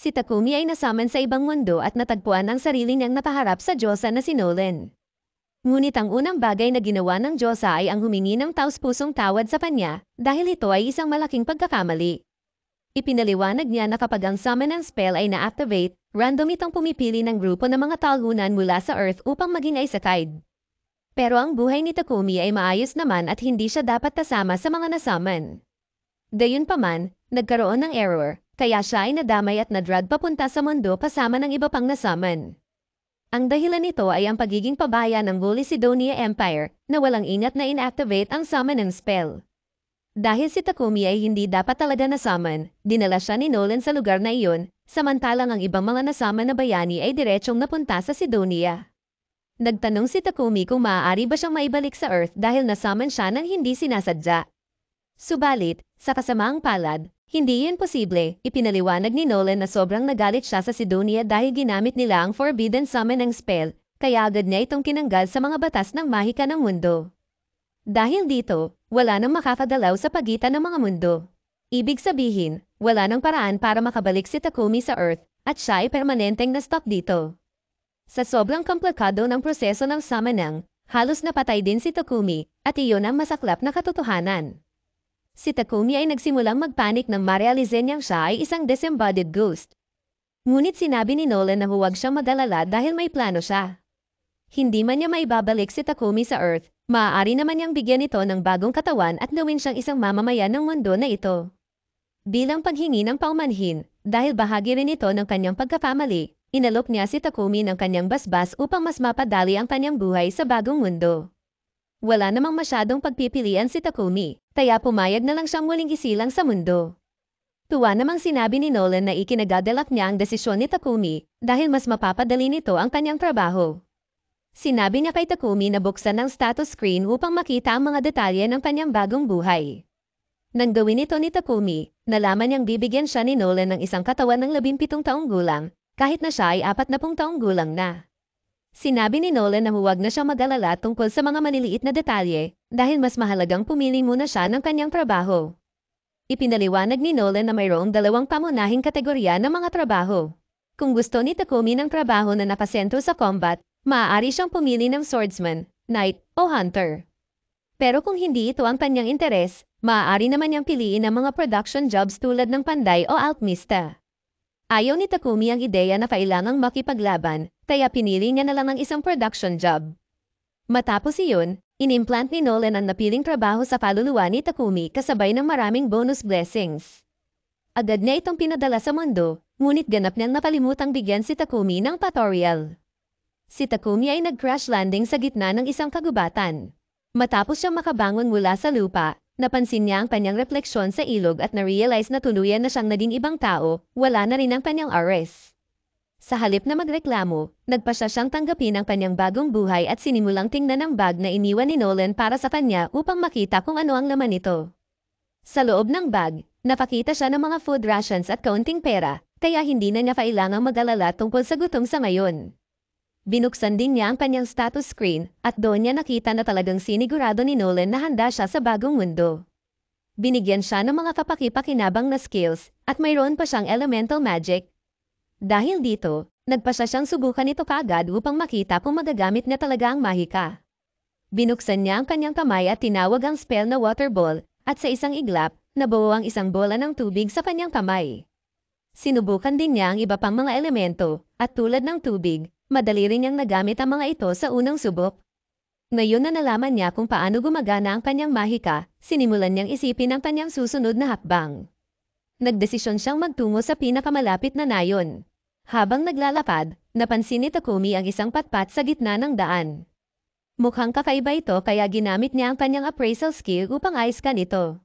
Si Takumi ay nasaman sa ibang mundo at natagpuan ang sarili niyang nakaharap sa Diyosa na si Nolan. Ngunit ang unang bagay na ginawa ng Diyosa ay ang humingi ng taus-pusong tawad sa kanya dahil ito ay isang malaking pagkakamali. Ipinaliwanag niya na kapag ang summon ng spell ay na-activate, random itong pumipili ng grupo ng mga talunan mula sa Earth upang maging isekai. Pero ang buhay ni Takumi ay maayos naman at hindi siya dapat kasama sa mga nasaman. Gayunpaman, nagkaroon ng error, kaya siya ay nadamay at nadrag papunta sa mundo kasama ng iba pang nasaman. Ang dahilan nito ay ang pagiging pabaya ng Holy Sidonia Empire na walang ingat na inactivate ang summon ng spell. Dahil si Takumi ay hindi dapat talaga nasaman, dinala siya ni Nolan sa lugar na iyon, samantalang ang ibang mga nasaman na bayani ay diretsong napunta sa Sidonia. Nagtanong si Takumi kung maaari ba siyang maibalik sa Earth dahil nasaman siya ng hindi sinasadya. Subalit, sa kasamaang palad, hindi yun posible. Ipinaliwanag ni Nolan na sobrang nagalit siya sa Sidonia dahil ginamit nila ang Forbidden Summon ng spell, kaya agad niya itong tinanggal sa mga batas ng mahika ng mundo. Dahil dito, wala nang makakagalaw sa pagitan ng mga mundo. Ibig sabihin, wala nang paraan para makabalik si Takumi sa Earth, at siya ay permanenteng na-stuck dito. Sa sobrang komplikado ng proseso ng summoning, halos napatay din si Takumi, at iyon ang masaklap na katotohanan. Si Takumi ay nagsimulang magpanik nang marealize niyang siya ay isang disembodied ghost. Ngunit sinabi ni Nolan na huwag siyang mag-alala dahil may plano siya. Hindi man niya maibabalik si Takumi sa Earth, maaari naman niyang bigyan ito ng bagong katawan at gawin siyang isang mamamayan ng mundo na ito. Bilang paghingi ng paumanhin, dahil bahagi rin ito ng kanyang pagkakamali, inalok niya si Takumi ng kanyang basbas upang mas mapadali ang kanyang buhay sa bagong mundo. Wala namang masyadong pagpipilian si Takumi, kaya pumayag na lang siyang muling isilang sa mundo. Tuwa namang sinabi ni Nolan na ikinagadalak niya ang desisyon ni Takumi dahil mas mapapadali nito ang kanyang trabaho. Sinabi niya kay Takumi na buksan ang status screen upang makita ang mga detalye ng kanyang bagong buhay. Nang gawin ito ni Takumi, nalaman niyang bibigyan siya ni Nolan ng isang katawan ng 17 taong gulang, kahit na siya ay 40 taong gulang na. Sinabi ni Nolan na huwag na siyang mag-alala tungkol sa mga maliliit na detalye dahil mas mahalagang pumili muna siya ng kanyang trabaho. Ipinaliwanag ni Nolan na mayroong dalawang pamunahing kategorya ng mga trabaho. Kung gusto ni Takumi ng trabaho na nakasentro sa combat, maaari siyang pumili ng swordsman, knight, o hunter. Pero kung hindi ito ang kanyang interes, maaari naman niyang piliin ang mga production jobs tulad ng panday o alchemista. Ayaw ni Takumi ang ideya na kailangang makipaglaban, kaya pinili niya na lang ang isang production job. Matapos iyon, inimplant ni Nolan ang napiling trabaho sa kaluluwa ni Takumi kasabay ng maraming bonus blessings. Agad niya itong pinadala sa mundo, ngunit ganap niyang nakalimutang bigyan si Takumi ng tutorial. Si Takumi ay nag-crash landing sa gitna ng isang kagubatan. Matapos siyang makabangon mula sa lupa, napansin niya ang kanyang refleksyon sa ilog at na-realize na tuluyan na siyang naging ibang tao, wala na rin ang kanyang ares. Sa halip na magreklamo, nagpasya siyang tanggapin ang kanyang bagong buhay at sinimulang tingnan ang bag na iniwan ni Nolan para sa kanya upang makita kung ano ang laman nito. Sa loob ng bag, napakita siya ng mga food rations at kaunting pera, kaya hindi na niya kailangang mag-alala tungkol sa gutom sa ngayon. Binuksan din niya ang kanyang status screen at doon niya nakita na talagang sinigurado ni Nolan na handa siya sa bagong mundo. Binigyan siya ng mga kapaki-pakinabang na skills at mayroon pa siyang elemental magic. Dahil dito, nagpasya siyang subukan ito kaagad upang makita kung magagamit niya talaga ang mahika. Binuksan niya ang kanyang kamay at tinawag ang spell na water ball at sa isang iglap, nabuo ang isang bola ng tubig sa kanyang kamay. Sinubukan din niya ang iba pang mga elemento at tulad ng tubig, madali rin niyang nagamit ang mga ito sa unang subok. Ngayon na nalaman niya kung paano gumagana ang kanyang mahika, sinimulan niyang isipin ang kanyang susunod na hakbang. Nagdesisyon siyang magtungo sa pinakamalapit na nayon. Habang naglalakad, napansin ni Takumi ang isang patpat sa gitna ng daan. Mukhang kakaiba ito kaya ginamit niya ang kanyang appraisal skill upang i-scan ito.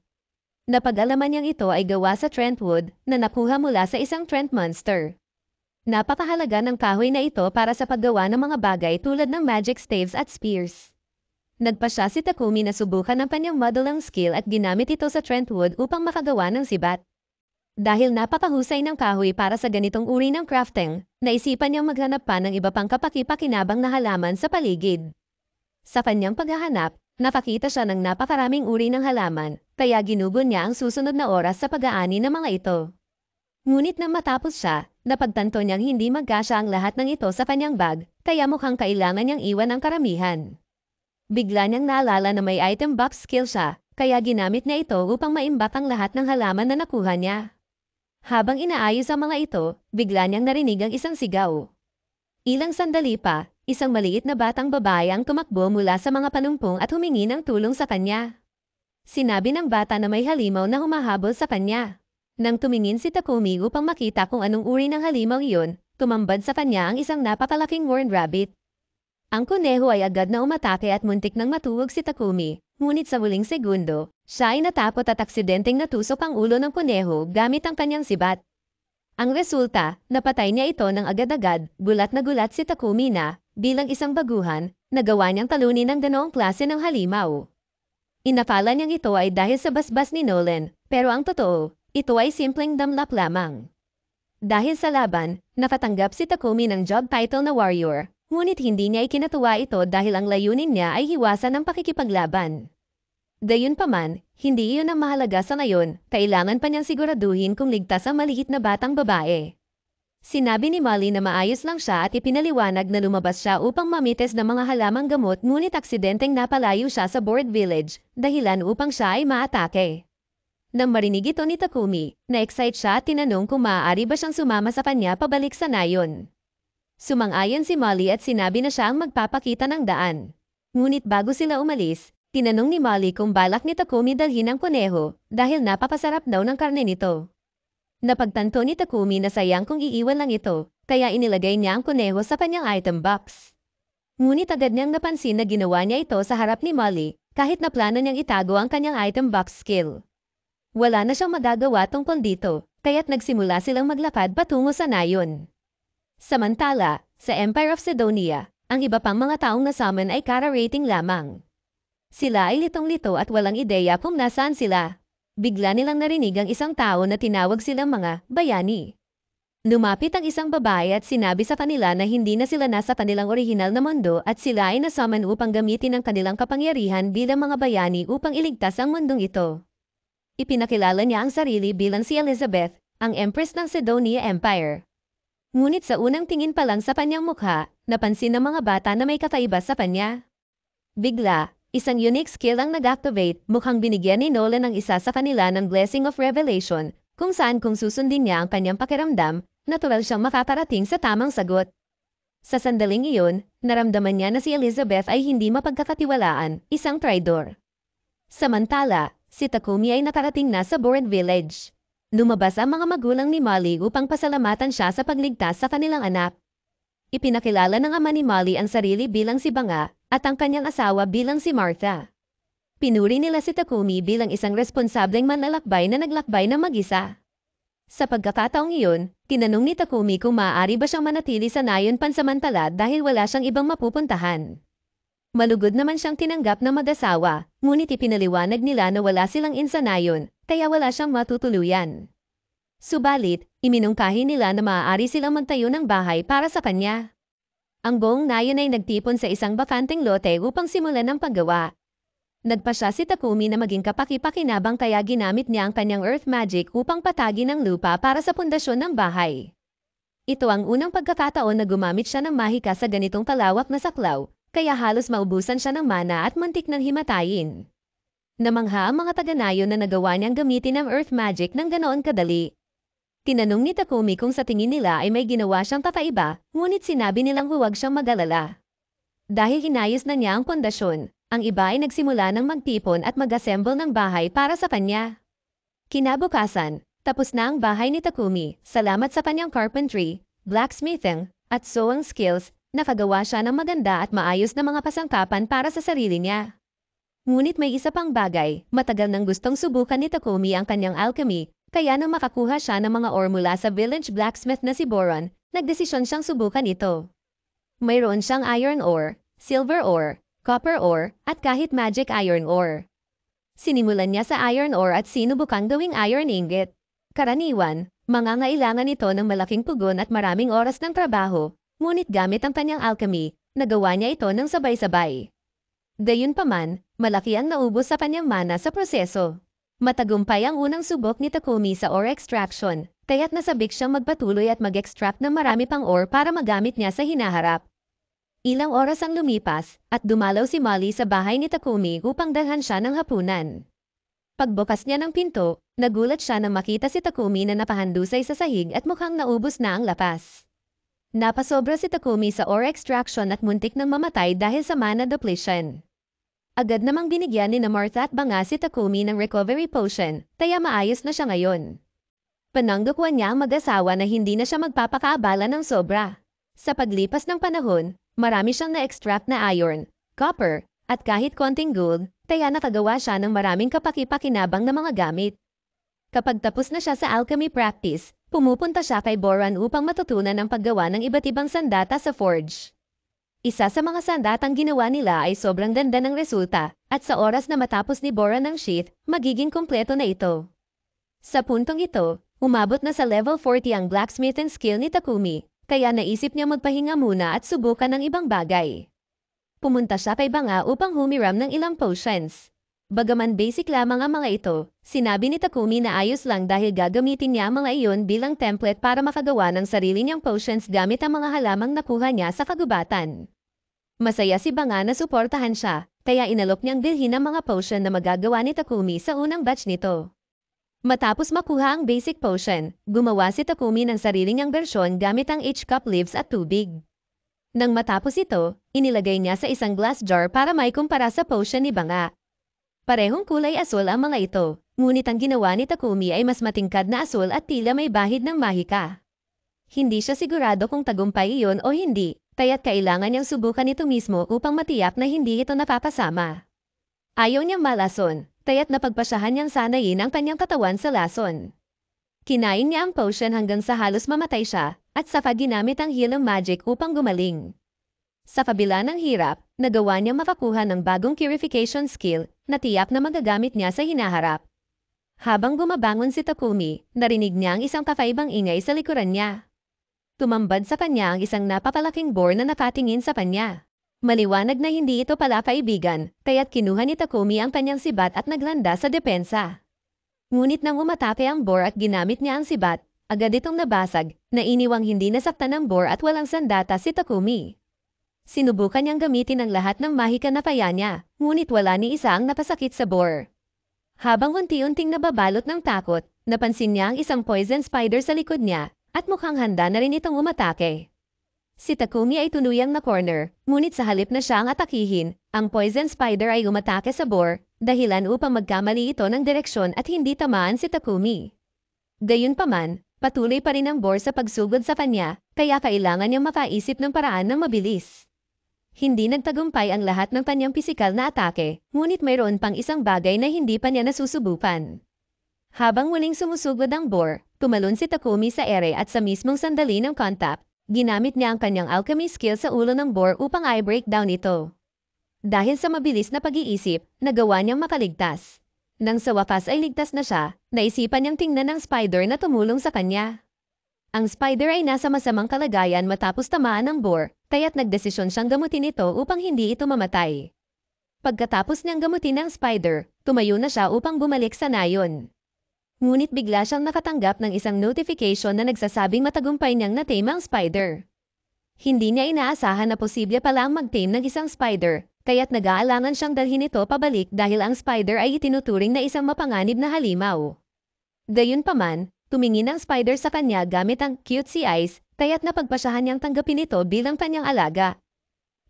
Napag-alaman niyang ito ay gawa sa Trentwood na nakuha mula sa isang Trent monster. Napakahalaga ng kahoy na ito para sa paggawa ng mga bagay tulad ng magic staves at spears. Nagpasya si Takumi na subukan ang kanyang modeling skill at ginamit ito sa Trentwood upang makagawa ng sibat. Dahil napakahusay ng kahoy para sa ganitong uri ng crafting, naisipan niyang maghanap pa ng iba pang kapaki-pakinabang na halaman sa paligid. Sa kanyang paghahanap, nakakita siya ng napakaraming uri ng halaman, kaya ginugon niya ang susunod na oras sa pag-aani ng mga ito. Ngunit nang matapos siya, Napagtanto niyang hindi magkasya ang lahat ng ito sa kanyang bag, kaya mukhang kailangan niyang iwan ang karamihan. Bigla niyang naalala na may item box skill siya, kaya ginamit niya ito upang maimbak ang lahat ng halaman na nakuha niya. Habang inaayos ang mga ito, bigla niyang narinig ang isang sigaw. Ilang sandali pa, isang maliit na batang babae ang tumakbo mula sa mga panumpong at humingi ng tulong sa kanya. Sinabi ng bata na may halimaw na humahabol sa kanya. Nang tumingin si Takumi upang makita kung anong uri ng halimaw iyon, tumambad sa kanya ang isang napakalaking horned rabbit. Ang kuneho ay agad na umatake at muntik nang matuwag si Takumi, ngunit sa huling segundo, siya ay natakot at aksidenteng natusok ang ulo ng kuneho gamit ang kanyang sibat. Ang resulta, napatay niya ito ng agad-agad, gulat na gulat si Takumi na, bilang isang baguhan, nagawa niyang talunin ang ganoong klase ng halimaw. Inakala niyang ito ay dahil sa basbas ni Nolan, pero ang totoo, ito ay simpleng damlap lamang. Dahil sa laban, nakatanggap si Takumi ng job title na warrior, ngunit hindi niya ikinatuwa ito dahil ang layunin niya ay hiwasan ng pakikipaglaban. Gayunpaman, hindi iyon ang mahalaga sa ngayon, kailangan pa niyang siguraduhin kung ligtas ang maliit na batang babae. Sinabi ni Molly na maayos lang siya at ipinaliwanag na lumabas siya upang mamites ng mga halamang gamot ngunit aksidenteng napalayo siya sa Board Village, dahilan upang siya ay maatake. Nang marinig ito ni Takumi, na-excite siya at tinanong kung maaari ba siyang sumama sa kanya pabalik sa nayon. Sumang-ayon si Molly at sinabi na siya ang magpapakita ng daan. Ngunit bago sila umalis, tinanong ni Molly kung balak ni Takumi dalhin ang kuneho dahil napapasarap daw ng karne nito. Napagtanto ni Takumi na sayang kung iiwan lang ito, kaya inilagay niya ang kuneho sa kanyang item box. Ngunit agad niyang napansin na ginawa niya ito sa harap ni Molly kahit na plano niyang itago ang kanyang item box skill. Wala na siyang magagawa tungkol dito, kaya't nagsimula silang maglakad patungo sa nayon. Samantala, sa Empire of Sidonia, ang iba pang mga taong na-summon ay kara-rating lamang. Sila ay litong-lito at walang ideya kung nasaan sila. Bigla nilang narinig ang isang tao na tinawag silang mga bayani. Lumapit ang isang babae at sinabi sa kanila na hindi na sila nasa kanilang orihinal na mundo at sila ay na-summon upang gamitin ang kanilang kapangyarihan bilang mga bayani upang iligtas ang mundong ito. Ipinakilala niya ang sarili bilang si Elizabeth, ang Empress ng Sidonia Empire. Ngunit sa unang tingin pa lang sa kanyang mukha, napansin ng mga bata na may kakaiba sa kanya. Bigla, isang unique skill ang nag-activate, mukhang binigyan ni Nolan ng isa sa kanila ng Blessing of Revelation, kung saan kung susundin niya ang kanyang pakiramdam, natural siyang makakarating sa tamang sagot. Sa sandaling iyon, naramdaman niya na si Elizabeth ay hindi mapagkakatiwalaan, isang traidor. Samantala, si Takumi ay nakarating na sa Board Village. Lumabas ang mga magulang ni Molly upang pasalamatan siya sa pagligtas sa kanilang anak. Ipinakilala ng ama ni Molly ang sarili bilang si Banga at ang kanyang asawa bilang si Martha. Pinuri nila si Takumi bilang isang responsableng manlalakbay na naglakbay na mag-isa. Sa pagkakataong iyon, tinanong ni Takumi kung maaari ba siyang manatili sa nayon pansamantala dahil wala siyang ibang mapupuntahan. Malugod naman siyang tinanggap na mag-asawa, ngunit ipinaliwanag nila na wala silang insanayon, kaya wala siyang matutuluyan. Subalit, iminungkahi nila na maaari silang magtayo ng bahay para sa kanya. Ang buong nayon ay nagtipon sa isang bakanteng lote upang simulan ang paggawa. Nagpasya si Takumi na maging kapaki-pakinabang kaya ginamit niya ang kanyang earth magic upang patagin ang lupa para sa pundasyon ng bahay. Ito ang unang pagkakataon na gumamit siya ng mahika sa ganitong kalawak na saklaw, kaya halos maubusan siya ng mana at muntik ng himatayin. Namangha ang mga taga-nayon na nagawa niyang gamitin ang earth magic ng ganoon kadali. Tinanong ni Takumi kung sa tingin nila ay may ginawa siyang kakaiba, ngunit sinabi nilang huwag siyang mag-alala. Dahil inayos na niya ang pundasyon, ang iba ay nagsimula ng magtipon at mag-assemble ng bahay para sa kanya. Kinabukasan, tapos na ang bahay ni Takumi, salamat sa kanyang carpentry, blacksmithing, at sewing skills, nakagawa siya ng maganda at maayos na mga pasangkapan para sa sarili niya. Ngunit may isa pang bagay, matagal nang gustong subukan ni Takumi ang kanyang alchemy, kaya nang makakuha siya ng mga ore mula sa village blacksmith na si Boron, nagdesisyon siyang subukan ito. Mayroon siyang iron ore, silver ore, copper ore, at kahit magic iron ore. Sinimulan niya sa iron ore at sinubukang gawing iron ingot. Karaniwan, mangangailangan ito ng malaking pugon at maraming oras ng trabaho, ngunit gamit ang kanyang alchemy, nagawa niya ito ng sabay-sabay. Gayunpaman, malaki ang naubos sa kanyang mana sa proseso. Matagumpay ang unang subok ni Takumi sa ore extraction, kaya't nasabik siyang magpatuloy at mag-extract ng marami pang ore para magamit niya sa hinaharap. Ilang oras ang lumipas, at dumalaw si Molly sa bahay ni Takumi upang dalhan siya ng hapunan. Pagbukas niya ng pinto, nagulat siya nang makita si Takumi na napahandusay sa sahig at mukhang naubos na ang lapas. Napasobra si Takumi sa ore extraction at muntik nang mamatay dahil sa mana depletion. Agad namang binigyan ni Martha at Banga si Takumi ng recovery potion, kaya maayos na siya ngayon. Pananggakuan niya ang mag-asawa na hindi na siya magpapakaabala ng sobra. Sa paglipas ng panahon, marami siyang na-extract na iron, copper, at kahit konting gold, kaya nakagawa siya ng maraming kapaki-pakinabang na mga gamit. Kapag tapos na siya sa alchemy practice, pumupunta siya kay Boran upang matutunan ang paggawa ng iba't ibang sandata sa forge. Isa sa mga sandatang ginawa nila ay sobrang ganda ng resulta, at sa oras na matapos ni Boran ang sheath, magiging kumpleto na ito. Sa puntong ito, umabot na sa level 40 ang blacksmithing skill ni Takumi, kaya naisip niya magpahinga muna at subukan ng ibang bagay. Pumunta siya kay Banga upang humiram ng ilang potions. Bagaman basic lamang ang mga ito, sinabi ni Takumi na ayos lang dahil gagamitin niya ang mga iyon bilang template para makagawa ng sarili niyang potions gamit ang mga halamang nakuha niya sa kagubatan. Masaya si Banga na suportahan siya, kaya inalok niyang bilhin ang mga potion na magagawa ni Takumi sa unang batch nito. Matapos makuha ang basic potion, gumawa si Takumi ng sarili niyang bersyon gamit ang H-cup leaves at tubig. Nang matapos ito, inilagay niya sa isang glass jar para may kumpara sa potion ni Banga. Parehong kulay asul ang mga ito, ngunit ang ginawa ni Takumi ay mas matingkad na asul at tila may bahid ng mahika. Hindi siya sigurado kung tagumpay iyon o hindi, kaya't kailangan niyang subukan ito mismo upang matiyak na hindi ito napapasama. Ayaw niyang malason, kaya't napagpasyahan niyang sanayin ang kanyang katawan sa lason. Kinain niya ang potion hanggang sa halos mamatay siya, at saka ginamit ang healing magic upang gumaling. Sa kabila ng hirap, nagawa niyang makakuha ng bagong purification skill na tiyak na magagamit niya sa hinaharap. Habang bumabangon si Takumi, narinig niya ang isang kakaibang ingay sa likuran niya. Tumambad sa kanya ang isang napapalaking boar na nakatingin sa kanya. Maliwanag na hindi ito pala kaibigan, kaya't kinuha ni Takumi ang kanyang sibat at naglanda sa depensa. Ngunit nang umatake ang boar at ginamit niya ang sibat, agad itong nabasag, na iniwang hindi nasaktan ng boar at walang sandata si Takumi. Sinubukan niyang gamitin ang lahat ng mahika na paya niya, ngunit wala ni isa ang napasakit sa boar. Habang unti-unting nababalot ng takot, napansin niya ang isang poison spider sa likod niya, at mukhang handa na rin itong umatake. Si Takumi ay tuluyang na corner, ngunit sa halip na siya ang atakihin, ang poison spider ay umatake sa boar, dahilan upang magkamali ito ng direksyon at hindi tamaan si Takumi. Gayunpaman, patuloy pa rin ang boar sa pagsugod sa kanya, kaya kailangan niyang makaisip ng paraan ng mabilis. Hindi nagtagumpay ang lahat ng kanyang pisikal na atake, ngunit mayroon pang isang bagay na hindi pa niya nasusubukan. Habang muling sumusugod ang boar, tumalon si Takumi sa ere at sa mismong sandali ng contact, ginamit niya ang kanyang alchemy skill sa ulo ng boar upang i-breakdown ito. Dahil sa mabilis na pag-iisip, nagawa niyang makaligtas. Nang sa wakas ay ligtas na siya, naisipan niyang tingnan ang spider na tumulong sa kanya. Ang spider ay nasa masamang kalagayan matapos tamaan ng boar, kaya't nagdesisyon siyang gamutin ito upang hindi ito mamatay. Pagkatapos niyang gamutin ang spider, tumayo na siya upang bumalik sa nayon. Ngunit bigla siyang nakatanggap ng isang notification na nagsasabing matagumpay niyang na-tame ang spider. Hindi niya inaasahan na posible pala ang mag-tame ng isang spider, kaya't nag-aalangan siyang dalhin ito pabalik dahil ang spider ay itinuturing na isang mapanganib na halimaw. Gayunpaman, tumingin ang spider sa kanya gamit ang cutesy eyes, kaya't napagpasyahan niyang tanggapin ito bilang kanyang alaga.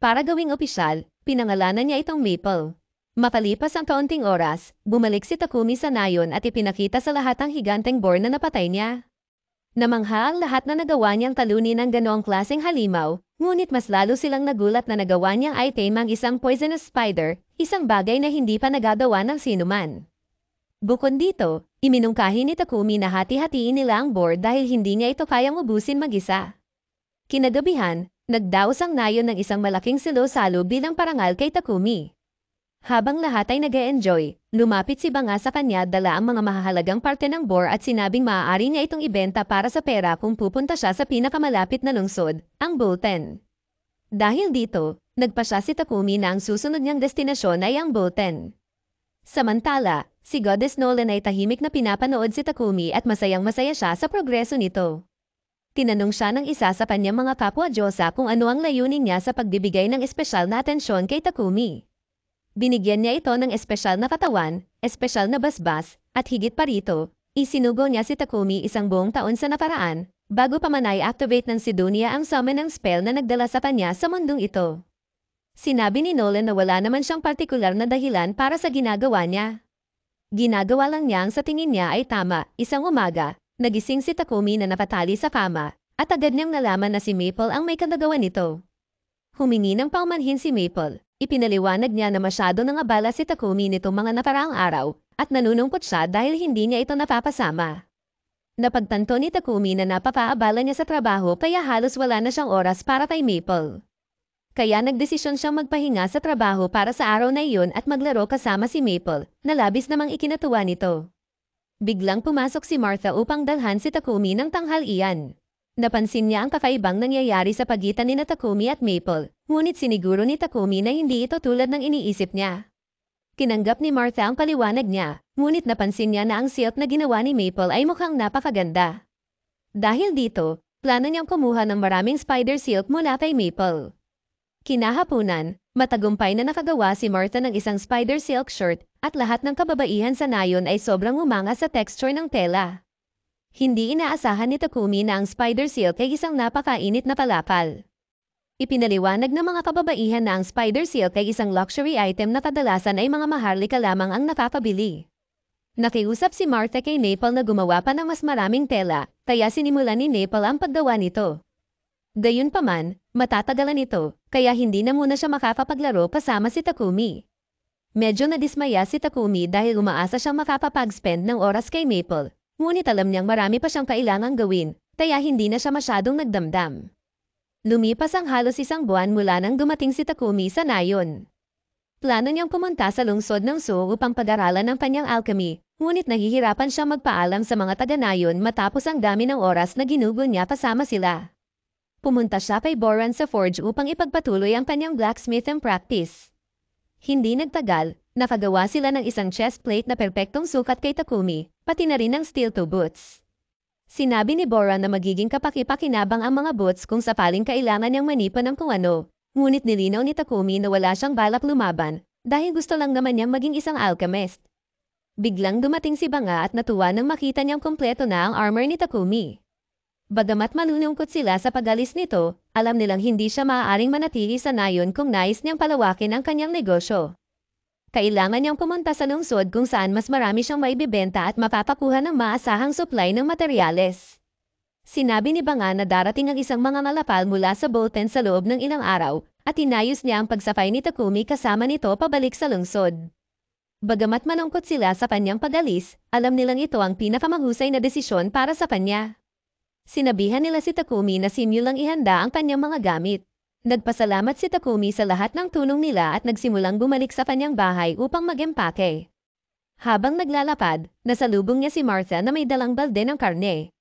Para gawing opisyal, pinangalanan niya itong Maple. Makalipas ang kaunting oras, bumalik si Takumi sa nayon at ipinakita sa lahat ang higanteng boar na napatay niya. Namangha ang lahat na nagawa niyang talunin ng ganoong klaseng halimaw, ngunit mas lalo silang nagulat na nagawa niyang i-tame ang isang poisonous spider, isang bagay na hindi pa nagagawa ng sinuman. Bukod dito, iminungkahi ni Takumi na hati-hatiin nila ang boar dahil hindi niya ito kayang ubusin mag-isa. Kinagabihan, nagdaos ang nayon ng isang malaking silo-salo bilang parangal kay Takumi. Habang lahat ay nag-e-enjoy, lumapit si Banga sa kanya dala ang mga mahahalagang parte ng boar at sinabing maaari niya itong ibenta para sa pera kung pupunta siya sa pinakamalapit na lungsod, ang Bolten. Dahil dito, nagpasya si Takumi na ang susunod niyang destinasyon ay ang Bolten. Samantala, Si Goddess Nolan ay tahimik na pinapanood si Takumi at masayang-masaya siya sa progreso nito. Tinanong siya ng isa sa kanyang mga kapwa-diyosa kung ano ang layunin niya sa pagbibigay ng espesyal na atensyon kay Takumi. Binigyan niya ito ng espesyal na katawan, espesyal na basbas, at higit pa rito, isinugo niya si Takumi isang buong taon sa nakaraan, bago pa man i-activate ng Sidonia ang summon ng spell na nagdala sa kanya sa mundong ito. Sinabi ni Nolan na wala naman siyang partikular na dahilan para sa ginagawa niya. Ginagawa lang niya ang sa tingin niya ay tama. Isang umaga, nagising si Takumi na napatali sa kama, at agad niyang nalaman na si Maple ang may kagagawa nito. Humingi ng paumanhin si Maple. Ipinaliwanag niya na masyado nang abala si Takumi nitong mga naparaang araw, at nanunungkot siya dahil hindi niya ito napapasama. Napagtanto ni Takumi na napapaabala niya sa trabaho kaya halos wala na siyang oras para kay Maple. Kaya nagdesisyon siyang magpahinga sa trabaho para sa araw na iyon at maglaro kasama si Maple, na labis namang ikinatuwa nito. Biglang pumasok si Martha upang dalhan si Takumi ng tanghalian. Napansin niya ang kakaibang nangyayari sa pagitan ni Takumi at Maple, ngunit siniguro ni Takumi na hindi ito tulad ng iniisip niya. Tinanggap ni Martha ang paliwanag niya, ngunit napansin niya na ang silk na ginawa ni Maple ay mukhang napakaganda. Dahil dito, plano niyang kumuha ng maraming spider silk mula kay Maple. Kinahapunan, matagumpay na nakagawa si Martha ng isang spider silk shirt at lahat ng kababaihan sa nayon ay sobrang umanga sa texture ng tela. Hindi inaasahan ni Takumi na ang spider silk ay isang napakainit na palakal. Ipinaliwanag ng mga kababaihan na ang spider silk ay isang luxury item na kadalasan ay mga maharlika lamang ang nakakabili. Nakiusap si Martha kay Maple na gumawa pa ng mas maraming tela, kaya sinimulan ni Maple ang paggawa nito. Gayunpaman, matatagalan ito, kaya hindi na muna siya makakapaglaro kasama si Takumi. Medyo nadismaya si Takumi dahil umaasa siyang makapapag-spend ng oras kay Maple. Ngunit alam niyang marami pa siyang kailangang gawin, kaya hindi na siya masyadong nagdamdam. Lumipas ang halos isang buwan mula nang dumating si Takumi sa nayon. Plano niyang pumunta sa lungsod ng Seoul upang pag-aralan ng kanyang alchemy, ngunit nahihirapan siya magpaalam sa mga taga-nayon matapos ang dami ng oras na ginugol niya kasama sila. Pumunta siya kay Boran sa forge upang ipagpatuloy ang kanyang blacksmithing practice. Hindi nagtagal, nakagawa sila ng isang chest plate na perpektong sukat kay Takumi, pati na rin ng steel toe boots. Sinabi ni Boran na magiging kapaki-pakinabang ang mga boots kung sakaling kailangan niyang manipan ng kung ano, ngunit nilinaw ni Takumi na wala siyang balak lumaban, dahil gusto lang naman niyang maging isang alchemist. Biglang dumating si Banga at natuwa nang makita niyang kompleto na ang armor ni Takumi. Bagamat malulungkot sila sa pag-alis nito, alam nilang hindi siya maaaring manatili sa nayon kung nais niyang palawakin ang kanyang negosyo. Kailangan niyang pumunta sa lungsod kung saan mas marami siyang maibibenta at mapapakuha ng maasahang supply ng materyales. Sinabi ni Banga na darating ang isang mga ngalapal mula sa Bolton sa loob ng ilang araw at inayos niya ang pagsafay ni Takumi kasama nito pabalik sa lungsod. Bagamat malungkot sila sa kanyang pag-alis, alam nilang ito ang pinakamahusay na desisyon para sa kanya. Sinabihan nila si Takumi na simulang ihanda ang kanyang mga gamit. Nagpasalamat si Takumi sa lahat ng tulong nila at nagsimulang bumalik sa kanyang bahay upang mag-empake. Habang naglalakad, nasalubong niya si Martha na may dalang balde ng karne.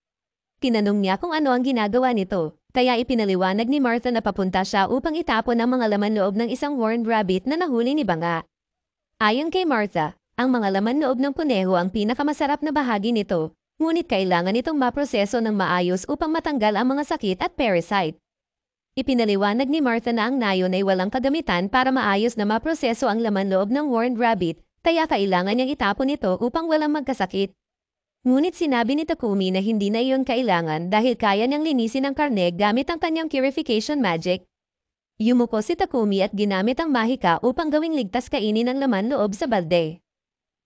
Tinanong niya kung ano ang ginagawa nito, kaya ipinaliwanag ni Martha na papunta siya upang itapon ang mga laman loob ng isang horned rabbit na nahuli ni Banga. Ayon kay Martha, ang mga laman loob ng kuneho ang pinakamasarap na bahagi nito, ngunit kailangan itong maproseso ng maayos upang matanggal ang mga sakit at parasite. Ipinaliwanag ni Martha na ang nayon ay walang kagamitan para maayos na maproseso ang laman loob ng horned rabbit, kaya kailangan niyang itapon ito upang walang magkasakit. Ngunit sinabi ni Takumi na hindi na iyon kailangan dahil kaya niyang linisin ang karne gamit ang kanyang purification magic. Yumuko si Takumi at ginamit ang mahika upang gawing ligtas kainin ang laman loob sa balde.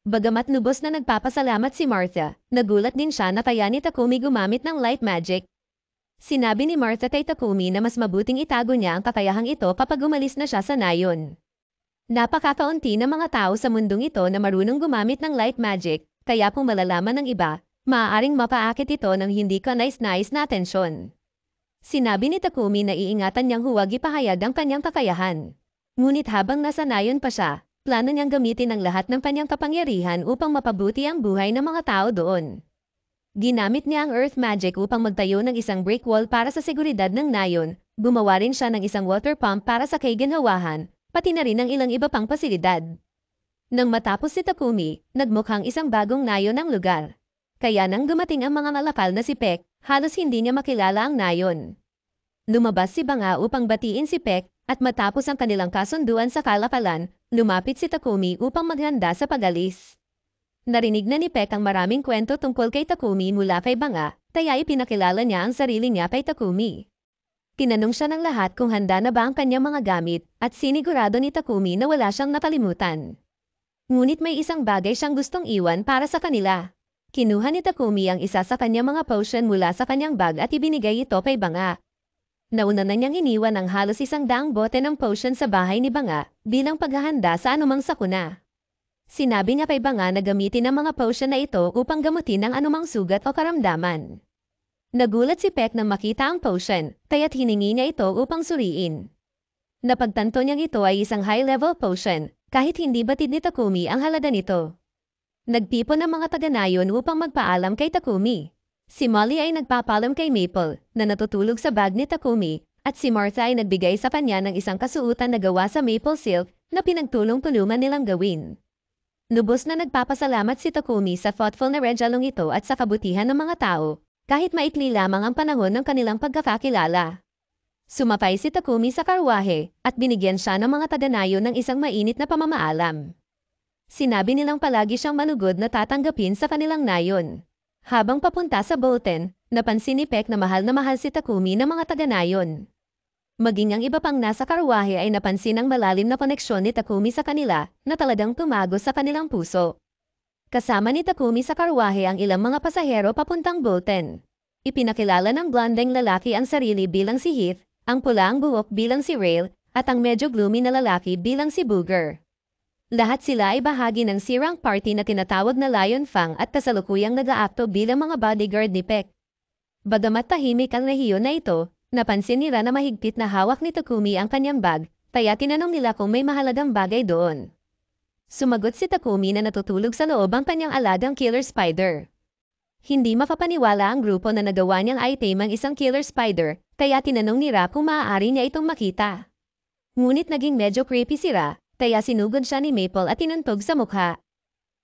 Bagamat lubos na nagpapasalamat si Martha, nagulat din siya na kaya ni Takumi gumamit ng light magic. Sinabi ni Martha kay Takumi na mas mabuting itago niya ang kakayahang ito kapag umalis na siya sa nayon. Napakakaunti ng mga tao sa mundong ito na marunong gumamit ng light magic, kaya kung malalaman ng iba, maaaring mapaakit ito ng hindi kanais-nais na atensyon. Sinabi ni Takumi na iingatan niyang huwag ipahayag ang kanyang kakayahan. Ngunit habang nasa nayon pa siya, plano niyang gamitin ang lahat ng kanyang kapangyarihan upang mapabuti ang buhay ng mga tao doon. Ginamit niya ang earth magic upang magtayo ng isang brick wall para sa seguridad ng nayon, gumawa rin siya ng isang water pump para sa kaiginhawahan, pati na rin ang ilang iba pang pasilidad. Nang matapos si Takumi, nagmukhang isang bagong nayon ng lugar. Kaya nang dumating ang mga ngalakal na si Pek, halos hindi niya makilala ang nayon. Lumabas si Banga upang batiin si Pek, at matapos ang kanilang kasunduan sa kalakalan, lumapit si Takumi upang maghanda sa pag-alis. Narinig na ni Pek ang maraming kwento tungkol kay Takumi mula kay Banga, kaya ipinakilala niya ang sarili niya kay Takumi. Tinanong siya ng lahat kung handa na ba ang kanyang mga gamit, at sinigurado ni Takumi na wala siyang nakalimutan. Ngunit may isang bagay siyang gustong iwan para sa kanila. Kinuha ni Takumi ang isa sa kanyang mga potion mula sa kanyang bag at ibinigay ito kay Banga. Nauna na niyang iniwan ang halos 100 bote ng potion sa bahay ni Banga bilang paghahanda sa anumang sakuna. Sinabi niya kay Banga na gamitin ang mga potion na ito upang gamutin ang anumang sugat o karamdaman. Nagulat si Pek nang makita ang potion, kaya't hiningi niya ito upang suriin. Napagtanto niyang ito ay isang high-level potion, kahit hindi batid ni Takumi ang halaga nito. Nagtipon ang mga taga-nayon upang magpaalam kay Takumi. Si Molly ay nagpapaalam kay Maple na natutulog sa bag ni Takumi, at si Martha ay nagbigay sa kanya ng isang kasuutan na gawa sa maple silk na pinagtulong-tulungan nilang gawin. Lubos na nagpapasalamat si Takumi sa thoughtful na regalong ito at sa kabutihan ng mga tao, kahit maikli lamang ang panahon ng kanilang pagkakakilala. Sumapay si Takumi sa karwahe at binigyan siya ng mga taga-nayon ng isang mainit na pamamaalam. Sinabi nilang palagi siyang malugod na tatanggapin sa kanilang nayon. Habang papunta sa Bolton, napansin ni Pek na mahal si Takumi ng mga taga-nayon. Maging ang iba pang nasa karwahe ay napansin ang malalim na koneksyon ni Takumi sa kanila na talagang tumagos sa kanilang puso. Kasama ni Takumi sa karwahe ang ilang mga pasahero papuntang Bolton. Ipinakilala ng blondeng lalaki ang sarili bilang si Heath, ang pula ang buhok bilang si Rail, at ang medyo gloomy na lalaki bilang si Booger. Lahat sila ay bahagi ng sirang party na tinatawag na Lion Fang at kasalukuyang nag-aakto bilang mga bodyguard ni Pek. Bagamat tahimik ang rehiyon na ito, napansin nila na mahigpit na hawak ni Takumi ang kanyang bag, kaya tinanong nila kung may mahalagang bagay doon. Sumagot si Takumi na natutulog sa loob ang kanyang alagang killer spider. Hindi makapaniwala ang grupo na nagawa niyang item ang isang killer spider, kaya tinanong ni Ra kung maaari niya itong makita. Ngunit naging medyo creepy si Ra, kaya sinugod siya ni Maple at tinuntog sa mukha.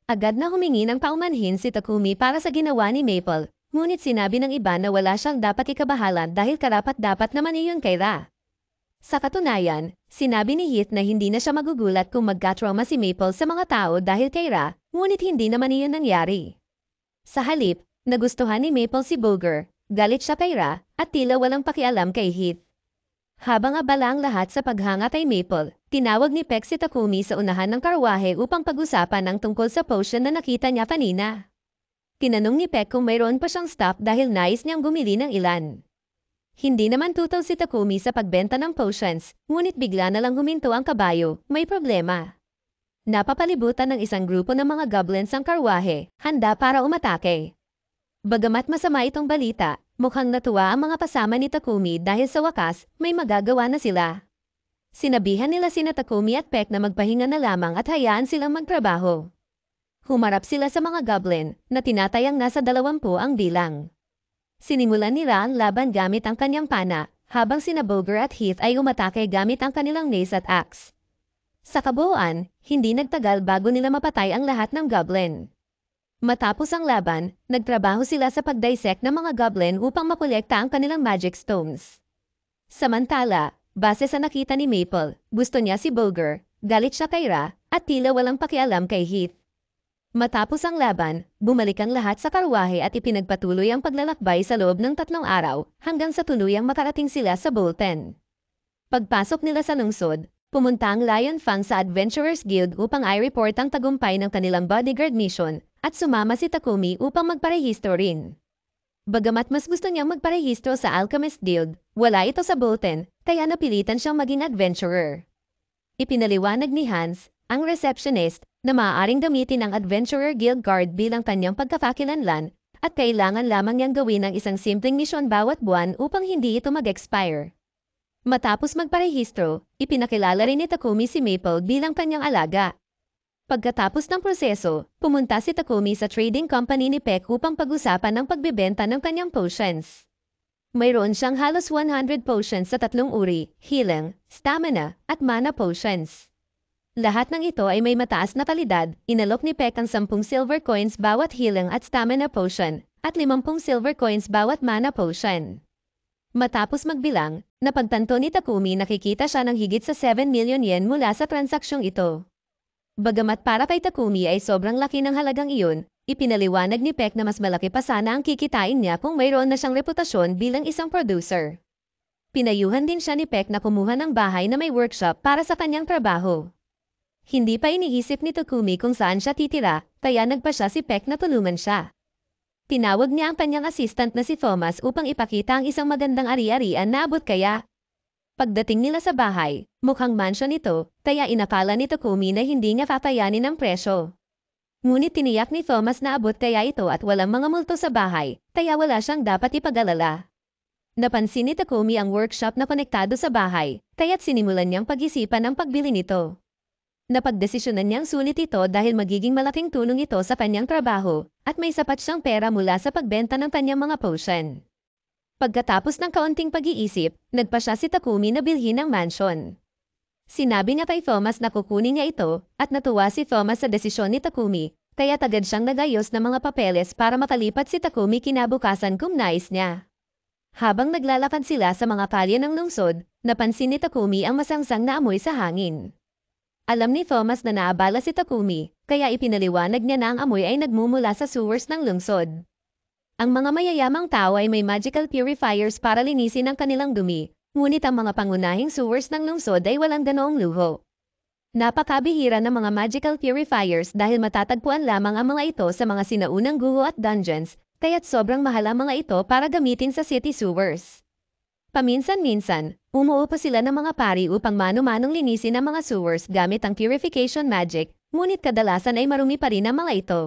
Agad na humingi ng paumanhin si Takumi para sa ginawa ni Maple, ngunit sinabi ng iba na wala siyang dapat ikabahalan dahil karapat-dapat naman iyon kay Ra. Sa katunayan, sinabi ni Heath na hindi na siya magugulat kung magka-trauma si Maple sa mga tao dahil kay Ra, ngunit hindi naman iyon nangyari. Sa halip, nagustuhan ni Maple si Booger, galit siya kay Ra, at tila walang pakialam kay Heath. Habang abala ang lahat sa paghanga kay Maple, tinawag ni Pek si Takumi sa unahan ng karwahe upang pag-usapan ang tungkol sa potion na nakita niya kanina. Tinanong ni Pek kung mayroon pa siyang stock dahil nais niyang bumili ng ilan. Hindi naman tutaw si Takumi sa pagbenta ng potions, ngunit bigla na lang huminto ang kabayo, may problema. Napapalibutan ng isang grupo ng mga goblins ang karwahe, handa para umatake. Bagamat masama itong balita, mukhang natuwa ang mga kasama ni Takumi dahil sa wakas, may magagawa na sila. Sinabihan nila sina Takumi at Pek na magpahinga na lamang at hayaan silang magtrabaho. Humarap sila sa mga goblin na tinatayang nasa 20 ang bilang. Sinimulan ni Ra ang laban gamit ang kanyang pana, habang sina Booger at Heath ay umatake gamit ang kanilang mace at axe. Sa kabuuan, hindi nagtagal bago nila mapatay ang lahat ng goblin. Matapos ang laban, nagtrabaho sila sa pag-dissect ng mga goblin upang makolekta ang kanilang magic stones. Samantala, base sa nakita ni Maple, gusto niya si Booger, galit siya kay Ra, at tila walang pakialam kay Heath. Matapos ang laban, bumalik ang lahat sa karwahe at ipinagpatuloy ang paglalakbay sa loob ng 3 araw hanggang sa tuluyang makarating sila sa Bolton. Pagpasok nila sa lungsod, pumunta ang Lion Fang sa Adventurers Guild upang i-report ang tagumpay ng kanilang bodyguard mission at sumama si Takumi upang magparehistro rin. Bagamat mas gusto niyang magparehistro sa Alchemist Guild, wala ito sa Bolton, kaya napilitan siyang maging adventurer. Ipinaliwanag ni Hans, ang receptionist, na maaaring gamitin ang Adventurer Guild Guard bilang kanyang pagkakakilanlan at kailangan lamang niyang gawin ang isang simpleng misyon bawat buwan upang hindi ito mag-expire. Matapos magparehistro, ipinakilala rin ni Takumi si Maple bilang kanyang alaga. Pagkatapos ng proseso, pumunta si Takumi sa trading company ni Pek upang pag-usapan ang pagbebenta ng kanyang potions. Mayroon siyang halos 100 potions sa 3 uri, healing, stamina, at mana potions. Lahat ng ito ay may mataas na kalidad. Inalok ni Peck ang 10 silver coins bawat healing at stamina potion, at 50 silver coins bawat mana potion. Matapos magbilang, napagtanto ni Takumi nakikita siya ng higit sa 7 million yen mula sa transaksyong ito. Bagamat para kay Takumi ay sobrang laki ng halagang iyon, ipinaliwanag ni Peck na mas malaki pa sana ang kikitain niya kung mayroon na siyang reputasyon bilang isang producer. Pinayuhan din siya ni Peck na kumuha ng bahay na may workshop para sa kanyang trabaho. Hindi pa iniisip ni Takumi kung saan siya titira, kaya nagpa siya si Peck na tulungan siya. Tinawag niya ang kanyang assistant na si Thomas upang ipakita ang isang magandang ari-arian na abot kaya. Pagdating nila sa bahay, mukhang mansion ito, kaya inakala ni Takumi na hindi niya papayanin ang presyo. Ngunit tiniyak ni Thomas na abot kaya ito at walang mga multo sa bahay, kaya wala siyang dapat ipag-alala. Napansin ni Takumi ang workshop na konektado sa bahay, kaya't sinimulan niyang pag-isipan ang pagbili nito. Napagdesisyonan niyang sulit ito dahil magiging malaking tulong ito sa kanyang trabaho at may sapat siyang pera mula sa pagbenta ng kanyang mga potion. Pagkatapos ng kaunting pag-iisip, nagpa siya si Takumi na bilhin ang mansion. Sinabi niya kay Thomas na kukunin niya ito at natuwa si Thomas sa desisyon ni Takumi, kaya agad siyang nagayos ng mga papeles para makalipat si Takumi kinabukasan kung nais niya. Habang naglalakad sila sa mga kalye ng lungsod, napansin ni Takumi ang masangsang na amoy sa hangin. Alam ni Thomas na naabala si Takumi, kaya ipinaliwanag niya na ang amoy ay nagmumula sa sewers ng lungsod. Ang mga mayayamang tao ay may magical purifiers para linisin ang kanilang dumi, ngunit ang mga pangunahing sewers ng lungsod ay walang ganoong luho. Napakabihira ng mga magical purifiers dahil matatagpuan lamang ang mga ito sa mga sinaunang guho at dungeons, kaya't sobrang mahal ang mga ito para gamitin sa city sewers. Paminsan-minsan, umuupo sila ng mga pari upang mano-manong linisin ang mga sewers gamit ang purification magic, ngunit kadalasan ay marumi pa rin ang mga ito.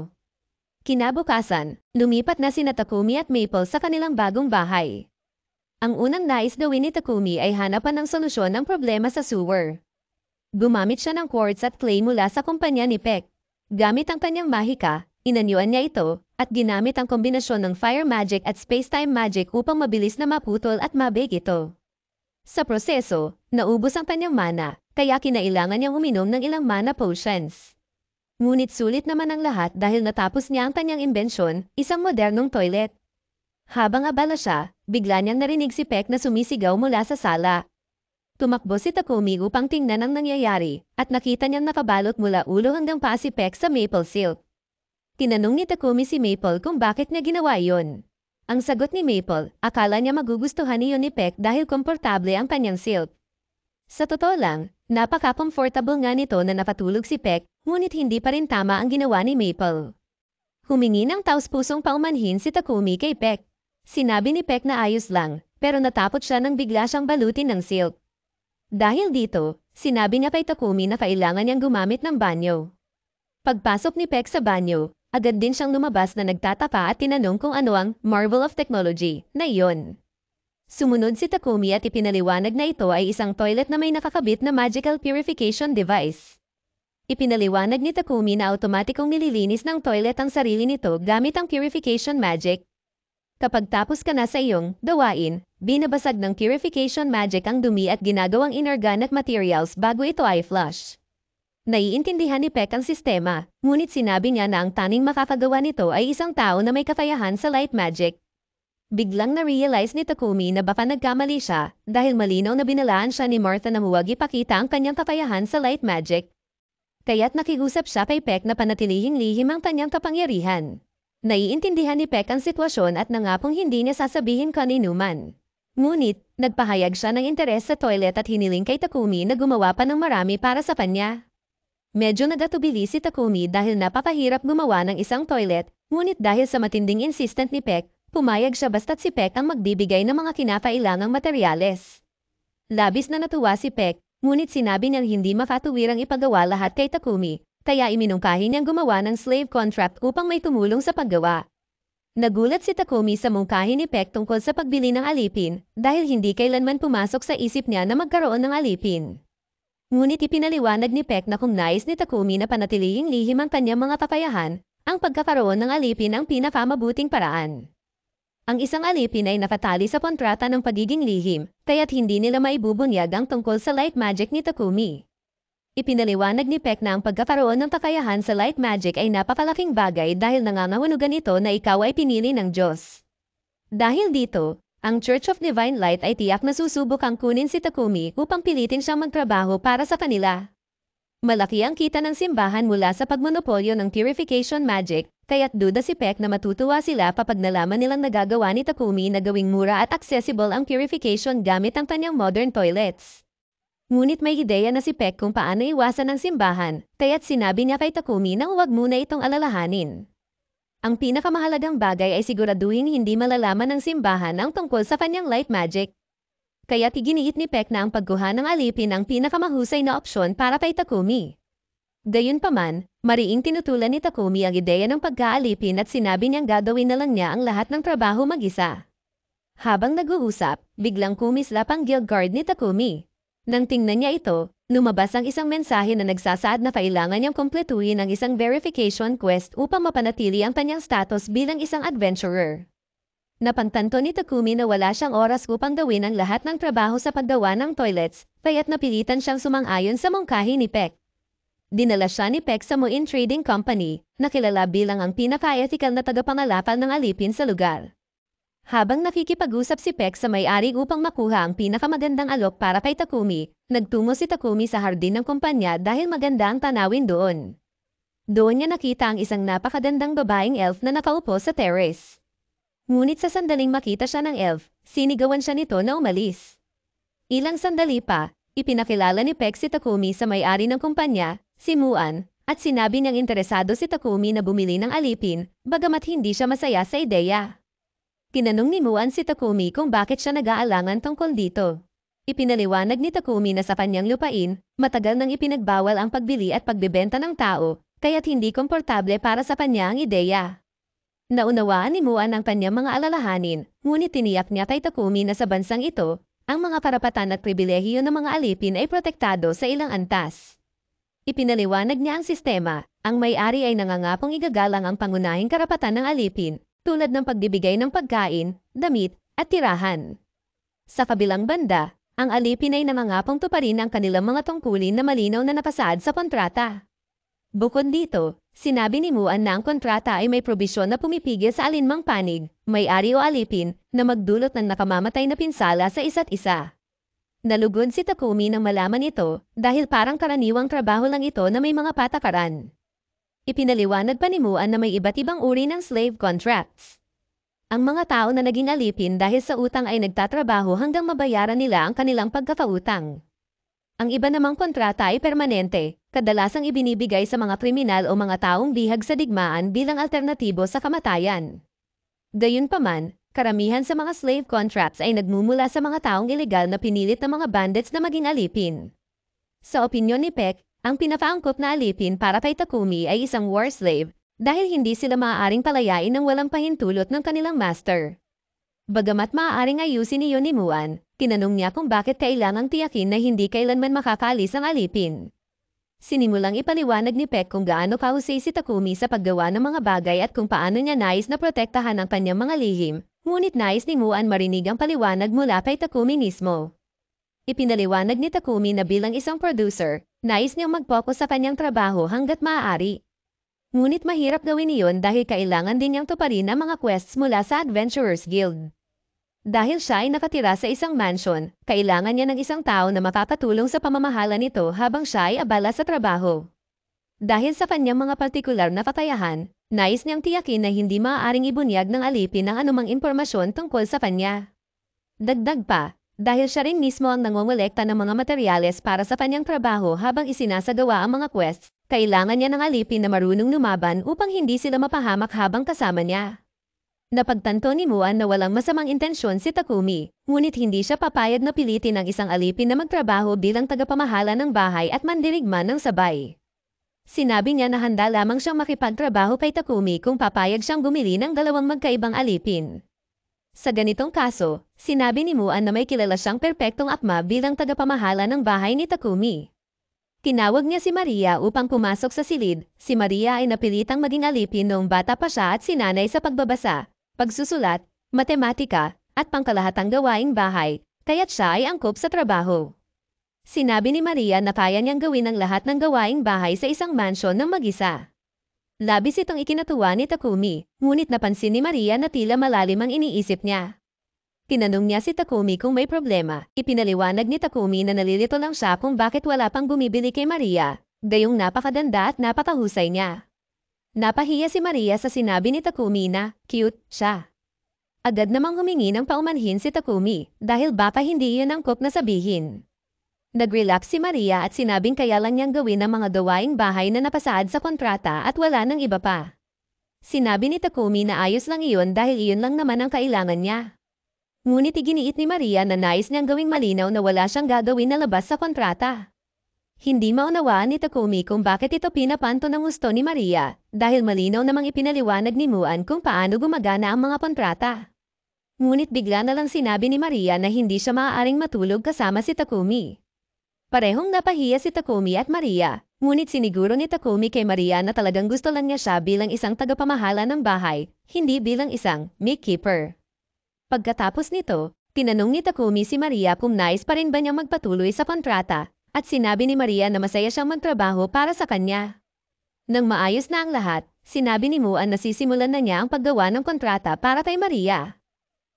Kinabukasan, lumipat na sina Takumi at Maple sa kanilang bagong bahay. Ang unang nais gawin ni Takumi ay hanapan ng solusyon ng problema sa sewer. Gumamit siya ng quartz at clay mula sa kumpanya ni Peck. Gamit ang kanyang mahika, inanyuan niya ito, at ginamit ang kombinasyon ng fire magic at space-time magic upang mabilis na maputol at mabake ito. Sa proseso, naubos ang kanyang mana, kaya kinailangan niyang uminom ng ilang mana potions. Ngunit sulit naman ang lahat dahil natapos niya ang kanyang imbensyon, isang modernong toilet. Habang abala siya, bigla niyang narinig si Peck na sumisigaw mula sa sala. Tumakbo si Takumi upang tingnan ang nangyayari, at nakita niyang nakabalot mula ulo hanggang paa si Peck sa maple silk. Tinanong ni Takumi si Maple kung bakit niya ginawa yon. Ang sagot ni Maple, akala niya magugustuhan niyon ni Peck dahil komportable ang kanyang silk. Sa totoo lang, napaka-comfortable nga nito na napatulog si Peck, ngunit hindi pa rin tama ang ginawa ni Maple. Humingi ng taos-pusong paumanhin si Takumi kay Peck. Sinabi ni Peck na ayos lang, pero natapot siya nang bigla siyang balutin ng silk. Dahil dito, sinabi niya kay Takumi na kailangan niyang gumamit ng banyo. Pagpasok ni Peck sa banyo, agad din siyang lumabas na nagtataka at tinanong kung ano ang marvel of technology na iyon. Sumunod si Takumi at ipinaliwanag na ito ay isang toilet na may nakakabit na magical purification device. Ipinaliwanag ni Takumi na automatikong nililinis ng toilet ang sarili nito gamit ang purification magic. Kapag tapos ka na sa iyong gawain, binabasag ng purification magic ang dumi at ginagawang inorganic materials bago ito ay flush. Naiintindihan ni Peck ang sistema, ngunit sinabi niya na ang tanging makakagawa nito ay isang tao na may kakayahan sa light magic. Biglang na-realize ni Takumi na baka nagkamali siya dahil malinaw na binalaan siya ni Martha na huwag ipakita ang kanyang kakayahan sa light magic. Kaya't nakiusap siya kay Peck na panatilihing lihim ang kanyang kapangyarihan. Naiintindihan ni Peck ang sitwasyon at nangakong hindi niya sasabihin kanino man. Ngunit, nagpahayag siya ng interes sa toilet at hiniling kay Takumi na gumawa pa ng marami para sa kanya. Medyo nagatubili si Takumi dahil napakahirap gumawa ng isang toilet, ngunit dahil sa matinding insistent ni Peck, pumayag siya basta't si Peck ang magbibigay ng mga kinakailangang materyales. Labis na natuwa si Peck, ngunit sinabi niyang hindi makatuwirang ipagawa lahat kay Takumi, kaya iminungkahi niyang gumawa ng slave contract upang may tumulong sa paggawa. Nagulat si Takumi sa mungkahi ni Peck tungkol sa pagbili ng alipin dahil hindi kailanman pumasok sa isip niya na magkaroon ng alipin. Ngunit ipinaliwanag ni Peck na kung nais ni Takumi na panatilihing lihim ang kanyang mga kakayahan, ang pagkakaroon ng alipin ang pinakamabuting paraan. Ang isang alipin ay nakatali sa kontrata ng pagiging lihim, kaya't hindi nila maibubunyag ang tungkol sa light magic ni Takumi. Ipinaliwanag ni Peck na ang pagkakaroon ng kakayahan sa light magic ay napakalaking bagay dahil nangangahulugan ito na ikaw ay pinili ng Diyos. Dahil dito, ang Church of Divine Light ay tiyak na susubukang kunin si Takumi upang pilitin siyang magtrabaho para sa kanila. Malaki ang kita ng simbahan mula sa pagmonopolyo ng purification magic, kaya't duda si Peck na matutuwa sila kapag nalaman nilang nagagawa ni Takumi na gawing mura at accessible ang purification gamit ang kanyang modern toilets. Ngunit may ideya na si Peck kung paano iwasan ang simbahan, kaya't sinabi niya kay Takumi na huwag muna itong alalahanin. Ang pinakamahalagang bagay ay siguraduhin hindi malalaman ng simbahan ang tungkol sa kanyang light magic. Kaya't iginiit ni Peck na ang pagkuha ng alipin ang pinakamahusay na opsyon para kay Takumi. Gayunpaman, mariing tinutulan ni Takumi ang ideya ng pagkaalipin at sinabi niyang gagawin na lang niya ang lahat ng trabaho mag-isa. Habang nag-uusap, biglang kumislap ang guild guard ni Takumi. Nang tingnan niya ito, lumabas ang isang mensahe na nagsasaad na kailangan niyang kumpletuhin ang isang verification quest upang mapanatili ang kanyang status bilang isang adventurer. Napantanto ni Takumi na wala siyang oras upang gawin ang lahat ng trabaho sa paggawa ng toilets, kaya't napilitan siyang sumang-ayon sa mungkahi ni Peck. Dinala siya ni Peck sa Muin Trading Company, na kilala bilang ang pinaka-ethical na tagapangalakal ng alipin sa lugar. Habang nakikipag-usap si Peck sa may-ari upang makuha ang pinakamagandang alok para kay Takumi, nagtungo si Takumi sa hardin ng kumpanya dahil maganda ang tanawin doon. Doon niya nakita ang isang napakagandang babaeng elf na nakaupo sa terrace. Ngunit sa sandaling makita siya ng elf, sinigawan siya nito na umalis. Ilang sandali pa, ipinakilala ni Peck si Takumi sa may-ari ng kumpanya, si Muan, at sinabi niyang interesado si Takumi na bumili ng alipin, bagamat hindi siya masaya sa ideya. Tinanong ni Muan si Takumi kung bakit siya nag-aalangan tungkol dito. Ipinaliwanag ni Takumi na sa kanyang lupain, matagal nang ipinagbawal ang pagbili at pagbebenta ng tao, kaya't hindi komportable para sa kanya ang ideya. Naunawaan ni Muan ang kanyang mga alalahanin, ngunit tiniyak niya kay Takumi na sa bansang ito, ang mga karapatan at pribilehiyo ng mga alipin ay protektado sa ilang antas. Ipinaliwanag niya ang sistema, ang may-ari ay nangangapong igagalang ang pangunahing karapatan ng alipin, tulad ng pagbibigay ng pagkain, damit, at tirahan. Sa kabilang banda, ang alipin ay nangangapong tuparin ang kanilang mga tungkulin na malinaw na nakasaad sa kontrata. Bukod dito, sinabi ni Muan na ang kontrata ay may probisyon na pumipigil sa alinmang panig, may-ari o alipin, na magdulot ng nakamamatay na pinsala sa isa't isa. Nalugod si Takumi nang malaman ito dahil parang karaniwang trabaho lang ito na may mga patakaran. Ipinaliwanag pa ni Muan na may iba't ibang uri ng slave contracts. Ang mga tao na naging alipin dahil sa utang ay nagtatrabaho hanggang mabayaran nila ang kanilang pagkakautang. Ang iba namang kontrata ay permanente, kadalasang ibinibigay sa mga kriminal o mga taong bihag sa digmaan bilang alternatibo sa kamatayan. Gayunpaman, karamihan sa mga slave contracts ay nagmumula sa mga taong ilegal na pinilit ng mga bandits na maging alipin. Sa opinyon ni Peck, ang pinakaangkop na alipin para kay Takumi ay isang war slave dahil hindi sila maaaring palayain ng walang pahintulot ng kanilang master. Bagamat maaaring ayusin niyo ni Muan, tinanong niya kung bakit kailangang tiyakin na hindi kailanman makakalis ang alipin. Sinimulang ipaliwanag ni Peck kung gaano kahusay si Takumi sa paggawa ng mga bagay at kung paano niya nais na protektahan ang kanyang mga lihim, ngunit nais ni Muan marinig ang paliwanag mula kay Takumi mismo. Ipinaliwanag ni Takumi na bilang isang producer, nais niyang mag-focus sa kanyang trabaho hanggat maaari. Ngunit mahirap gawin iyon dahil kailangan din niyang tuparin ang mga quests mula sa Adventurers Guild. Dahil siya ay nakatira sa isang mansion, kailangan niya ng isang tao na makakatulong sa pamamahala nito habang siya ay abala sa trabaho. Dahil sa kanyang mga partikular na kakayahan, nais niyang tiyakin na hindi maaaring ibunyag ng alipin ang anumang impormasyon tungkol sa kanya. Dagdag pa, dahil siya rin mismo ang nangongolekta ng mga materyales para sa kanyang trabaho habang isinasagawa ang mga quests, kailangan niya ng alipin na marunong lumaban upang hindi sila mapahamak habang kasama niya. Napagtanto ni Muan na walang masamang intensyon si Takumi, ngunit hindi siya papayag na pilitin ang isang alipin na magtrabaho bilang tagapamahala ng bahay at mandirigma ng sabay. Sinabi niya na handa lamang siyang makipagtrabaho kay Takumi kung papayag siyang bumili ng dalawang magkaibang alipin. Sa ganitong kaso, sinabi ni Muan na may kilala siyang perpektong akma bilang tagapamahala ng bahay ni Takumi. Tinawag niya si Maria upang pumasok sa silid. Si Maria ay napilitang maging alipin noong bata pa siya at sinanay sa pagbabasa, pagsusulat, matematika, at pangkalahatang gawaing bahay, kaya't siya ay angkop sa trabaho. Sinabi ni Maria na kaya niyang gawin ang lahat ng gawaing bahay sa isang mansyon ng mag-isa. Labis itong ikinatuwa ni Takumi, ngunit napansin ni Maria na tila malalim ang iniisip niya. Tinanong niya si Takumi kung may problema. Ipinaliwanag ni Takumi na nalilito lang siya kung bakit wala pang bumibili kay Maria, gayong napakaganda at napakahusay niya. Napahiya si Maria sa sinabi ni Takumi na cute siya. Agad namang humingi ng paumanhin si Takumi dahil baka hindi yun ang kok na sabihin. Nag-relax si Maria at sinabing kaya lang niyang gawin ang mga gawaing bahay na napasaad sa kontrata at wala nang iba pa. Sinabi ni Takumi na ayos lang iyon dahil iyon lang naman ang kailangan niya. Ngunit iginiit ni Maria na nais niyang gawing malinaw na wala siyang gagawin na labas sa kontrata. Hindi maunawaan ni Takumi kung bakit ito pinapanto ng gusto ni Maria dahil malinaw namang ipinaliwanag ni Muan kung paano gumagana ang mga kontrata. Ngunit bigla na lang sinabi ni Maria na hindi siya maaaring matulog kasama si Takumi. Parehong napahiya si Takumi at Maria, ngunit siniguro ni Takumi kay Maria na talagang gusto lang niya siya bilang isang tagapamahala ng bahay, hindi bilang isang makekeeper. Pagkatapos nito, tinanong ni Takumi si Maria kung nais pa rin ba niyang magpatuloy sa kontrata, at sinabi ni Maria na masaya siyang magtrabaho para sa kanya. Nang maayos na ang lahat, sinabi ni Muan na sisimulan na niya ang paggawa ng kontrata para kay Maria.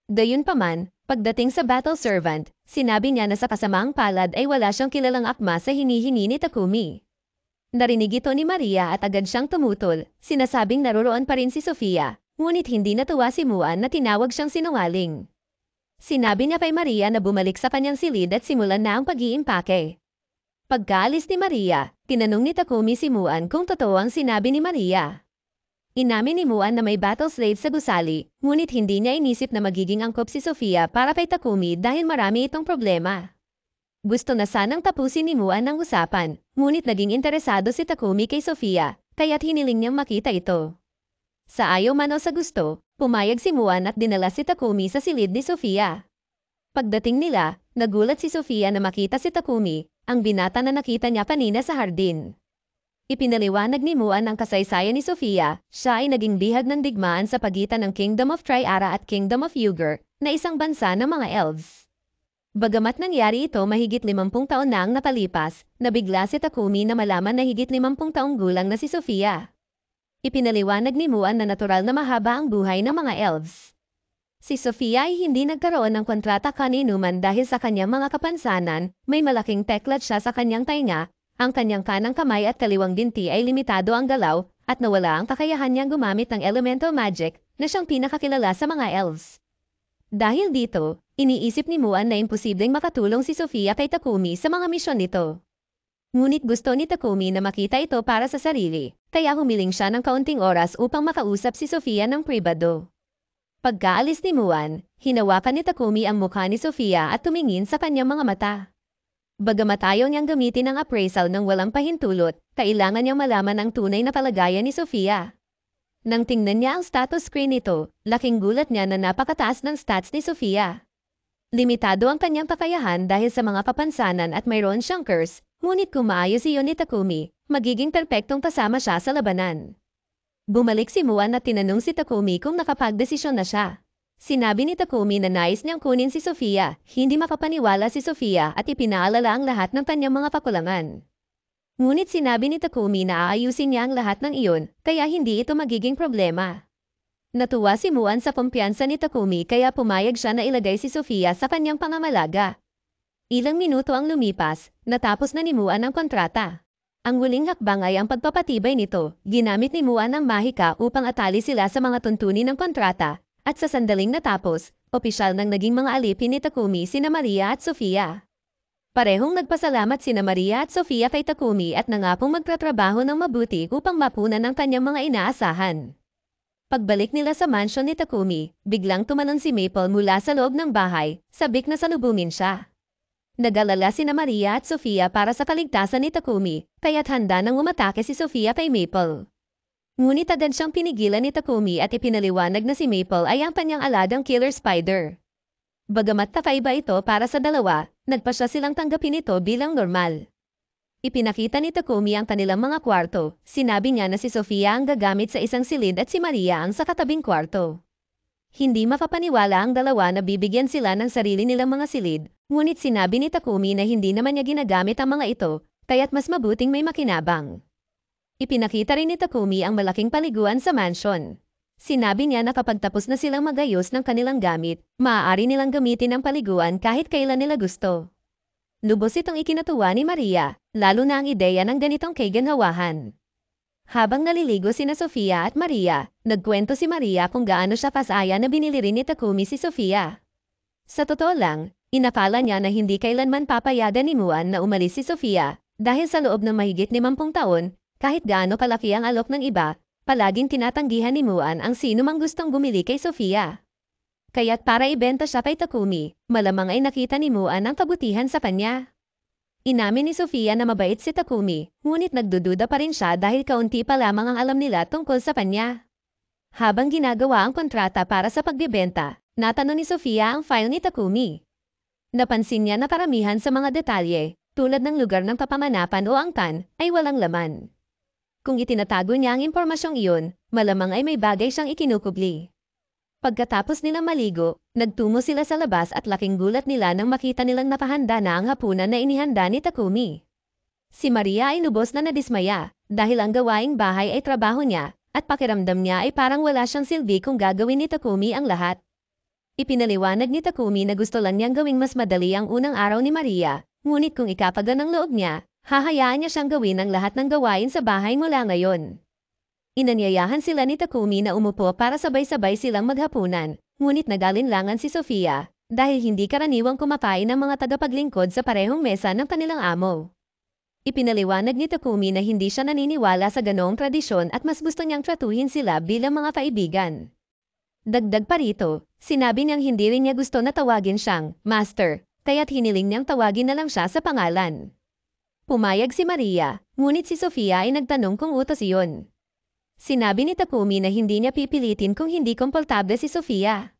Gayunpaman, pagdating sa battle servant, sinabi niya na sa kasamaang palad ay wala siyang kilalang akma sa hinihingi ni Takumi. Narinig ito ni Maria at agad siyang tumutol, sinasabing naroroon pa rin si Sofia, ngunit hindi natuwa si Muan na tinawag siyang sinungaling. Sinabi niya kay Maria na bumalik sa kanyang silid at simulan na ang pag-iimpake. Pagkaalis ni Maria, tinanong ni Takumi si Muan kung totoo ang sinabi ni Maria. Inamin ni Muan na may battle slave sa gusali, ngunit hindi niya inisip na magiging angkop si Sofia para kay Takumi dahil marami itong problema. Gusto na sanang tapusin ni Muan ang usapan, ngunit naging interesado si Takumi kay Sofia, kaya't hiniling niyang makita ito. Sa ayaw man o sa gusto, pumayag si Muan at dinala si Takumi sa silid ni Sofia. Pagdating nila, nagulat si Sofia na makita si Takumi, ang binata na nakita niya kanina sa hardin. Ipinaliwanag ni Muan ang kasaysayan ni Sofia, siya ay naging bihag ng digmaan sa pagitan ng Kingdom of Triara at Kingdom of Yugur, na isang bansa ng mga elves. Bagamat nangyari ito mahigit 50 taon na ang napalipas, nabigla si Takumi na malaman na higit 50 taong gulang na si Sofia. Ipinaliwanag ni Muan na natural na mahaba ang buhay ng mga elves. Si Sofia ay hindi nagkaroon ng kontrata kaninuman dahil sa kanyang mga kapansanan, may malaking teklat siya sa kanyang tainga, ang kanyang kanang kamay at kaliwang binti ay limitado ang galaw, at nawala ang kakayahan niyang gumamit ng elemental magic na siyang pinakakilala sa mga elves. Dahil dito, iniisip ni Muan na imposibleng makatulong si Sofia kay Takumi sa mga misyon nito. Ngunit gusto ni Takumi na makita ito para sa sarili, kaya humiling siya ng kaunting oras upang makausap si Sofia ng pribado. Pagkaalis ni Muan, hinawakan ni Takumi ang mukha ni Sofia at tumingin sa kanyang mga mata. Bagamat ayaw niyang gamitin ang appraisal ng walang pahintulot, kailangan niyang malaman ang tunay na kalagayan ni Sofia. Nang tingnan niya ang status screen nito, laking gulat niya na napakataas ng stats ni Sofia. Limitado ang kanyang kakayahan dahil sa mga kapansanan at mayroon siyang curse, ngunit kung maayos iyon ni Takumi, magiging perpektong kasama siya sa labanan. Bumalik si Muan at tinanong si Takumi kung nakapagdesisyon na siya. Sinabi ni Takumi na nais niyang kunin si Sofia, hindi makapaniwala si Sofia at ipinaalala ang lahat ng kanyang mga kakulangan. Ngunit sinabi ni Takumi na aayusin niya ang lahat ng iyon, kaya hindi ito magiging problema. Natuwa si Muan sa kumpiyansa ni Takumi kaya pumayag siya na ilagay si Sofia sa kanyang pangangalaga. Ilang minuto ang lumipas, natapos na ni Muan ang kontrata. Ang huling hakbang ay ang pagpapatibay nito, ginamit ni Muan ang mahika upang atali sila sa mga tuntunin ng kontrata, at sa sandaling natapos, opisyal nang naging mga alipin ni Takumi sina Maria at Sofia. Parehong nagpasalamat sina Maria at Sofia kay Takumi at nangakong magtatrabaho ng mabuti upang mapunan ang kanyang mga inaasahan. Pagbalik nila sa mansion ni Takumi, biglang tumalon si Maple mula sa loob ng bahay, sabik na salubungin siya. Nag-alala sina Maria at Sofia para sa kaligtasan ni Takumi, kaya't handa nang umatake si Sofia kay Maple. Ngunit agad siyang pinigilan ni Takumi at ipinaliwanag na si Maple ay ang kanyang alagang killer spider. Bagamat kakaiba ito para sa dalawa, nagpasya silang tanggapin ito bilang normal. Ipinakita ni Takumi ang kanilang mga kwarto, sinabi niya na si Sofia ang gagamit sa isang silid at si Maria ang sa katabing kwarto. Hindi makapaniwala ang dalawa na bibigyan sila ng sarili nilang mga silid, Ngunit sinabi ni Takumi na hindi naman niya ginagamit ang mga ito, kaya't mas mabuting may makinabang. Ipinakita rin ni Takumi ang malaking paliguan sa mansion. Sinabi niya na kapag tapos na silang magayos ng kanilang gamit, maaari nilang gamitin ang paliguan kahit kailan nila gusto. Lubos itong ikinatuwa ni Maria, lalo na ang ideya ng ganitong kaginhawahan. Habang naliligo sina Sofia at Maria, nagkwento si Maria kung gaano siya kasaya na binili rin ni Takumi si Sofia. Sa totoo lang, inakala niya na hindi kailanman papayagan ni Muan na umalis si Sofia dahil sa loob ng mahigit 50 taon, kahit gaano kalaki ang alok ng iba, palaging tinatanggihan ni Muan ang sino mang gustong bumili kay Sofia. Kaya't para ibenta siya kay Takumi, malamang ay nakita ni Muan ang kabutihan sa kanya. Inamin ni Sofia na mabait si Takumi, ngunit nagdududa pa rin siya dahil kaunti pa lamang ang alam nila tungkol sa kanya. Habang ginagawa ang kontrata para sa pagbebenta, natanong ni Sofia ang file ni Takumi. Napansin niya na karamihan sa mga detalye, tulad ng lugar ng papamanapan o angkan, ay walang laman. Kung itinatago niya ang impormasyong iyon, malamang ay may bagay siyang ikinukubli. Pagkatapos nilang maligo, nagtungo sila sa labas at laking gulat nila nang makita nilang napahanda na ang hapunan na inihanda ni Takumi. Si Maria ay lubos na nadismaya dahil ang gawaing bahay ay trabaho niya at pakiramdam niya ay parang wala siyang silbi kung gagawin ni Takumi ang lahat. Ipinaliwanag ni Takumi na gusto lang niyang gawing mas madali ang unang araw ni Maria, ngunit kung ikapagan ng loob niya, hahayaan niya siyang gawin ang lahat ng gawain sa bahay mula ngayon. Inanyayahan sila ni Takumi na umupo para sabay-sabay silang maghapunan, ngunit nagalinlangan si Sofia dahil hindi karaniwang kumakain ng mga tagapaglingkod sa parehong mesa ng kanilang amo. Ipinaliwanag ni Takumi na hindi siya naniniwala sa ganoong tradisyon at mas gusto niyang tratuhin sila bilang mga kaibigan. Dagdag pa rito, sinabi niyang hindi rin niya gusto na tawagin siyang Master, kaya't hiniling niyang tawagin na lang siya sa pangalan. Pumayag si Maria, ngunit si Sofia ay nagtanong kung utos iyon. Sinabi ni Takumi na hindi niya pipilitin kung hindi komportable si Sofia.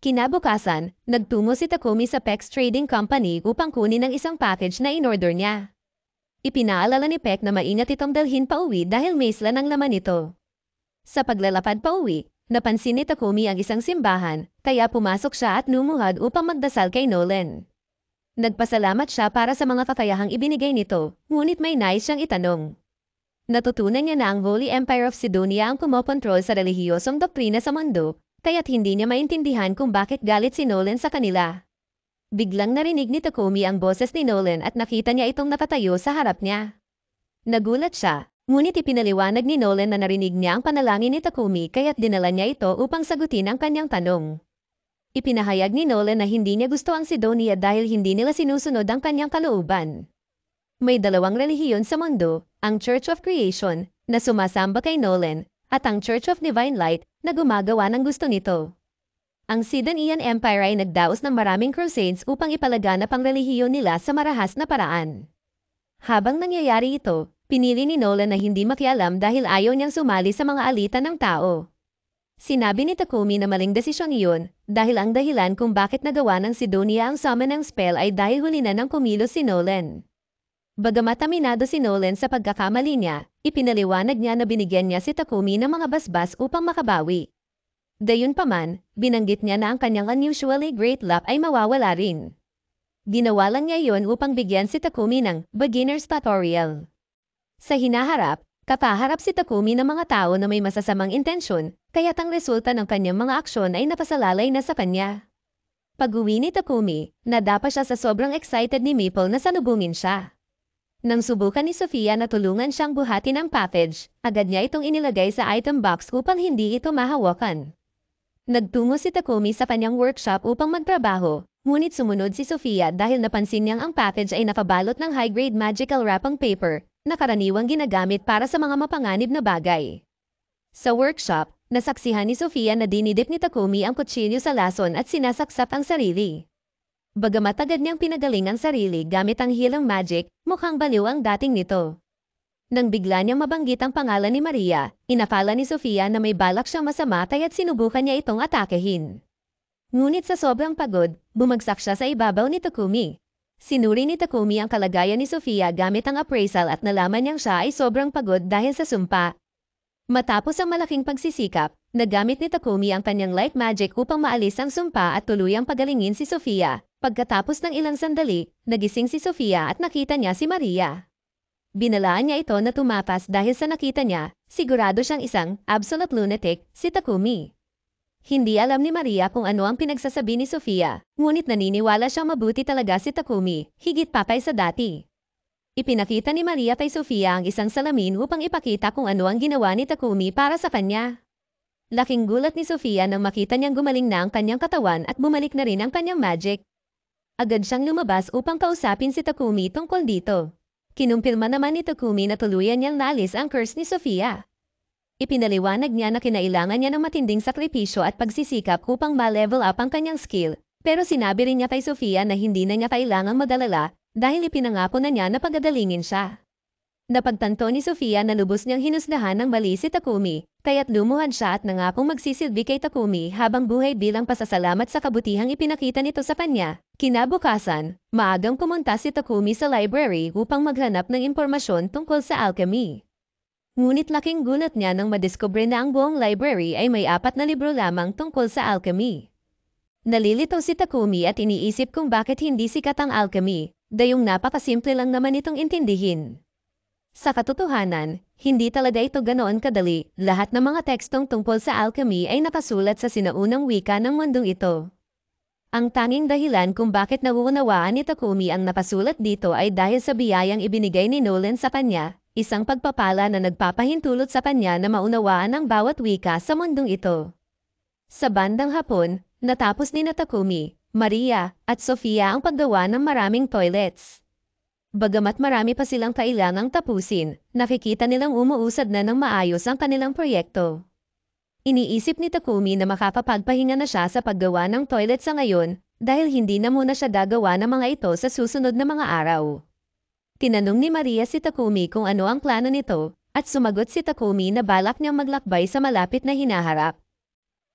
Kinabukasan, nagtungo si Takumi sa Pex Trading Company upang kunin ang isang package na in-order niya. Ipinaalala ni Peck na maingat itong dalhin pa uwi dahil maislan ang laman nito. Sa paglalapad pa uwi, napansin ni Takumi ang isang simbahan, kaya pumasok siya at lumuhad upang magdasal kay Nolan. Nagpasalamat siya para sa mga kakayahang ibinigay nito, ngunit may nais siyang itanong. Natutunan niya na ang Holy Empire of Sidonia ang kumokontrol sa relihiyosong doktrina sa mundo, kaya't hindi niya maintindihan kung bakit galit si Nolan sa kanila. Biglang narinig ni Takumi ang boses ni Nolan at nakita niya itong napatayo sa harap niya. Nagulat siya, ngunit ipinaliwanag ni Nolan na narinig niya ang panalangin ni Takumi kaya't dinala niya ito upang sagutin ang kanyang tanong. Ipinahayag ni Nolan na hindi niya gusto ang Sidonia dahil hindi nila sinusunod ang kanyang kalooban. May dalawang relihiyon sa mundo, ang Church of Creation, na sumasamba kay Nolan, at ang Church of Divine Light, na gumagawa ng gusto nito. Ang Sidonian Empire ay nagdaos ng maraming crusades upang ipalaganap ang relihiyon nila sa marahas na paraan. Habang nangyayari ito, pinili ni Nolan na hindi makialam dahil ayaw niyang sumali sa mga alitan ng tao. Sinabi ni Takumi na maling desisyon iyon dahil ang dahilan kung bakit nagawa ng Sidonia ang summon ng spell ay dahil huli na ng kumilos si Nolan. Bagamat aminado si Nolan sa pagkakamali niya, ipinaliwanag niya na binigyan niya si Takumi ng mga basbas upang makabawi. Gayunpaman, binanggit niya na ang kanyang unusually great luck ay mawawala rin. Ginawa lang niya iyon upang bigyan si Takumi ng beginner's tutorial. Sa hinaharap, kapaharap si Takumi ng mga tao na may masasamang intensyon, kaya't ang resulta ng kanyang mga aksyon ay napasalalay na sa kanya. Pag-uwi ni Takumi, nadapa siya sa sobrang excited ni Maple na salubungin siya. Nang subukan ni Sofia na tulungan siyang buhatin ang package, agad niya itong inilagay sa item box upang hindi ito mahawakan. Nagtungo si Takumi sa kanyang workshop upang magtrabaho, ngunit sumunod si Sofia dahil napansin niyang ang package ay nakabalot ng high-grade magical wrapping paper na karaniwang ginagamit para sa mga mapanganib na bagay. Sa workshop, nasaksihan ni Sofia na dinidip ni Takumi ang kutsilyo sa lason at sinasaksak ang sarili. Bagamat agad niyang pinagaling ang sarili gamit ang healing magic, mukhang baliw ang dating nito. Nang bigla niyang mabanggit ang pangalan ni Maria, inakala ni Sofia na may balak siyang masama kaya't sinubukan niya itong atakehin. Ngunit sa sobrang pagod, bumagsak siya sa ibabaw ni Takumi. Sinuri ni Takumi ang kalagayan ni Sofia gamit ang appraisal at nalaman niyang siya ay sobrang pagod dahil sa sumpa. Matapos ang malaking pagsisikap, nagamit ni Takumi ang kanyang light magic upang maalis ang sumpa at tuluyang pagalingin si Sofia. Pagkatapos ng ilang sandali, nagising si Sofia at nakita niya si Maria. Binalaan niya ito na tumakas dahil sa nakita niya, sigurado siyang isang absolute lunatic, si Takumi. Hindi alam ni Maria kung ano ang pinagsasabi ni Sofia, ngunit naniniwala siyang mabuti talaga si Takumi, higit pa kaysa dati. Ipinakita ni Maria kay Sofia ang isang salamin upang ipakita kung ano ang ginawa ni Takumi para sa kanya. Laking gulat ni Sofia nang makita niyang gumaling na ang kanyang katawan at bumalik na rin ang kanyang magic. Agad siyang lumabas upang kausapin si Takumi tungkol dito. Kinumpirma naman ni Takumi na tuluyan niyang naalis ang curse ni Sofia. Ipinaliwanag niya na kinailangan niya ng matinding sakripisyo at pagsisikap upang ma-level up ang kanyang skill, pero sinabi rin niya kay Sofia na hindi na niya kailangang mag-alala dahil ipinangako na niya na pagadalingin siya. Napagtanto ni Sofia na lubos niyang hinusdahan ng mali si Takumi, kaya't lumuhad siya at nangakong magsisilbi kay Takumi habang buhay bilang pasasalamat sa kabutihang ipinakita nito sa kanya. Kinabukasan, maagang pumunta si Takumi sa library upang maghanap ng impormasyon tungkol sa alchemy. Ngunit laking gulat niya nang madiskubre na ang buong library ay may 4 na libro lamang tungkol sa alchemy. Nalilito si Takumi at iniisip kung bakit hindi sikat ang alchemy, dayong napakasimple lang naman itong intindihin. Sa katotohanan, hindi talaga ito ganoon kadali. Lahat ng mga tekstong tungkol sa alchemy ay nakasulat sa sinaunang wika ng mundong ito. Ang tanging dahilan kung bakit nauunawaan ni Takumi ang nakasulat dito ay dahil sa biyayang ibinigay ni Nolan sa kanya, isang pagpapala na nagpapahintulot sa kanya na maunawaan ang bawat wika sa mundong ito. Sa bandang hapon, natapos ni Takumi, Maria, at Sofia ang paggawa ng maraming toilets. Bagamat marami pa silang kailangang tapusin, nakikita nilang umuusad na ng maayos ang kanilang proyekto. Iniisip ni Takumi na makakapagpahinga na siya sa paggawa ng toilet sa ngayon dahil hindi na muna siya gagawa ng mga ito sa susunod na mga araw. Tinanong ni Maria si Takumi kung ano ang plano nito at sumagot si Takumi na balak niyang maglakbay sa malapit na hinaharap.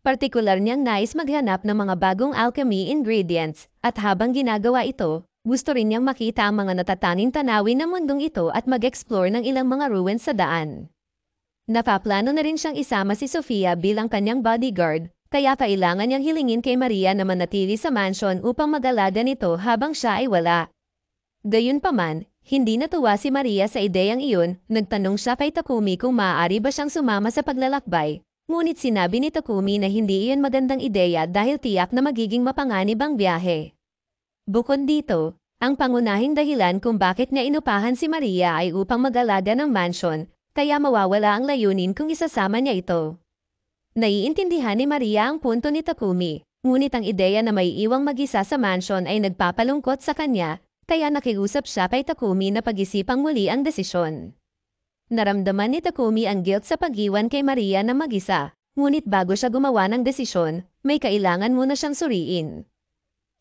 Partikular niyang nais maghanap ng mga bagong alchemy ingredients at habang ginagawa ito, gusto rin niyang makita ang mga natatanging tanawin ng mundong ito at mag-explore ng ilang mga ruins sa daan. Napaplano na rin siyang isama si Sofia bilang kanyang bodyguard, kaya kailangan niyang hilingin kay Maria na manatili sa mansion upang mag-alaga nito habang siya ay wala. Gayunpaman, hindi natuwa si Maria sa ideyang iyon, nagtanong siya kay Takumi kung maaari ba siyang sumama sa paglalakbay, ngunit sinabi ni Takumi na hindi iyon magandang ideya dahil tiyak na magiging mapanganib ang biyahe. Bukod dito, ang pangunahing dahilan kung bakit niya inupahan si Maria ay upang mag-alaga ng mansion, kaya mawawala ang layunin kung isasama niya ito. Naiintindihan ni Maria ang punto ni Takumi, ngunit ang ideya na may iwang mag-isa sa mansion ay nagpapalungkot sa kanya, kaya nakiusap siya kay Takumi na pag-isipang muli ang desisyon. Naramdaman ni Takumi ang guilt sa pag-iwan kay Maria na mag-isa, ngunit bago siya gumawa ng desisyon, may kailangan muna siyang suriin.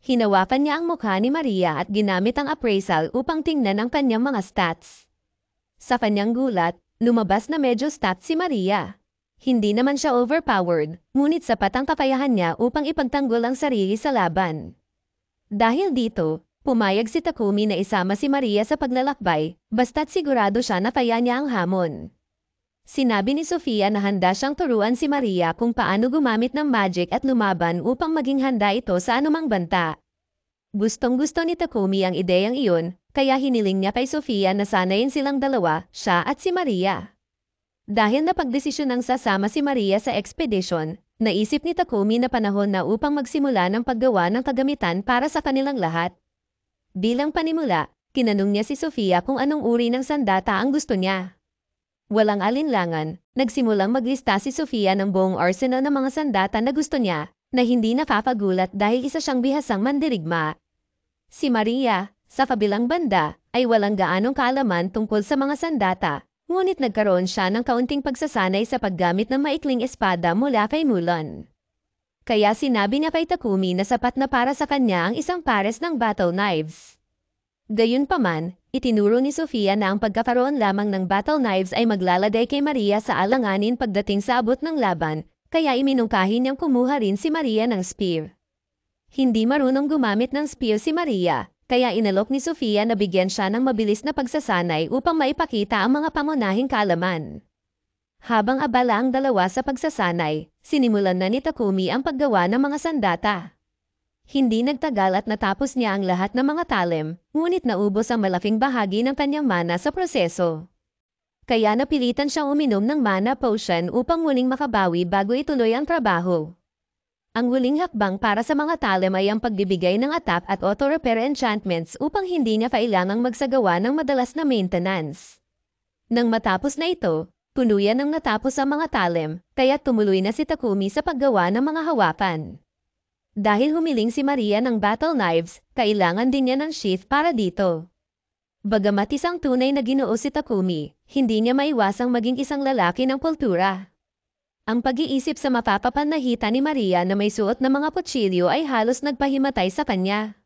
Hinawakan niya ang mukha ni Maria at ginamit ang appraisal upang tingnan ang kanyang mga stats. Sa kanyang gulat, lumabas na medyo stats si Maria. Hindi naman siya overpowered, ngunit sapat ang kakayahan niya upang ipagtanggol ang sarili sa laban. Dahil dito, pumayag si Takumi na isama si Maria sa paglalakbay, basta't sigurado siya na kaya niya ang hamon. Sinabi ni Sofia na handa siyang turuan si Maria kung paano gumamit ng magic at lumaban upang maging handa ito sa anumang banta. Gustong-gusto ni Takumi ang ideyang iyon, kaya hiniling niya kay Sofia na sanayin silang dalawa, siya at si Maria. Dahil napagdesisyon ng sasama si Maria sa expedition, naisip ni Takumi na panahon na upang magsimula ng paggawa ng kagamitan para sa kanilang lahat. Bilang panimula, kinanong niya si Sofia kung anong uri ng sandata ang gusto niya. Walang alinlangan, nagsimulang maglista si Sofia ng buong arsenal ng mga sandata na gusto niya, na hindi nakakagulat dahil isa siyang bihasang mandirigma. Si Maria, sa kabilang banda, ay walang gaanong kaalaman tungkol sa mga sandata, ngunit nagkaroon siya ng kaunting pagsasanay sa paggamit ng maikling espada mula kay Mulan. Kaya sinabi niya kay Takumi na sapat na para sa kanya ang isang pares ng battle knives. Gayunpaman, itinuro ni Sofia na ang pagkakaroon lamang ng battle knives ay maglalagay kay Maria sa alanganin pagdating sa abot ng laban, kaya iminungkahi niyang kumuha rin si Maria ng spear. Hindi marunong gumamit ng spear si Maria, kaya inalok ni Sofia na bigyan siya ng mabilis na pagsasanay upang maipakita ang mga pangunahing kaalaman. Habang abala ang dalawa sa pagsasanay, sinimulan na ni Takumi ang paggawa ng mga sandata. Hindi nagtagal at natapos niya ang lahat ng mga talem, ngunit naubos ang malaking bahagi ng kanyang mana sa proseso. Kaya napilitan siyang uminom ng mana potion upang muling makabawi bago ituloy ang trabaho. Ang huling hakbang para sa mga talem ay ang pagbibigay ng attack at auto-repair enchantments upang hindi niya kailangang magsagawa ng madalas na maintenance. Nang matapos na ito, tuluyan ang natapos ang mga talem, kaya tumuloy na si Takumi sa paggawa ng mga hawakan. Dahil humiling si Maria ng battle knives, kailangan din niya ng sheath para dito. Bagamat isang tunay na ginoo si Takumi, hindi niya maiwasang maging isang lalaki ng kultura. Ang pag-iisip sa mapapapanahita ni Maria na may suot na mga kutsilyo ay halos nagpahimatay sa kanya.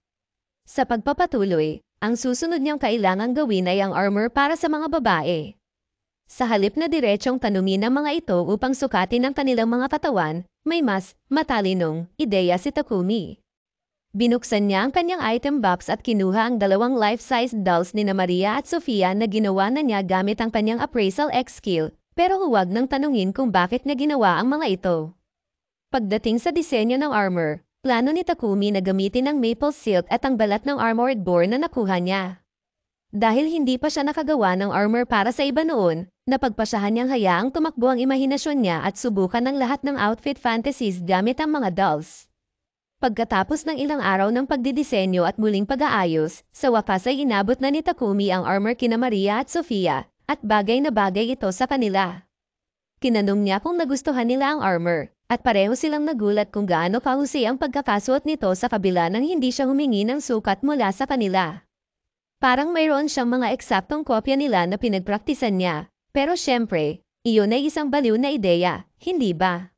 Sa pagpapatuloy, ang susunod niyang kailangang gawin ay ang armor para sa mga babae. Sa halip na diretsyong tanungin ang mga ito upang sukatin ang kanilang mga katawan, may mas matalinong ideya si Takumi. Binuksan niya ang kanyang item box at kinuha ang dalawang life-size dolls ni Maria at Sofia na ginawa na niya gamit ang kanyang appraisal X skill. Pero huwag nang tanungin kung bakit niya ginawa ang mga ito. Pagdating sa disenyo ng armor, plano ni Takumi na gamitin ang maple silk at ang balat ng armored boar na nakuha niya. Dahil hindi pa siya nakagawa ng armor para sa iba noon, napagpasyahan niyang hayaang tumakbo ang imahinasyon niya at subukan ang lahat ng outfit fantasies gamit ang mga dolls. Pagkatapos ng ilang araw ng pagdidisenyo at muling pag-aayos, sa wakas ay inabot na ni Takumi ang armor kina Maria at Sofia. At bagay na bagay ito sa kanila. Kinanong niya kung nagustuhan nila ang armor, at pareho silang nagulat kung gaano kahusay ang pagkakasuot nito sa kabila ng hindi siya humingi ng sukat mula sa kanila. Parang mayroon siyang mga eksaktong kopya nila na pinagpraktisan niya, pero syempre, iyon ay isang baliw na ideya, hindi ba?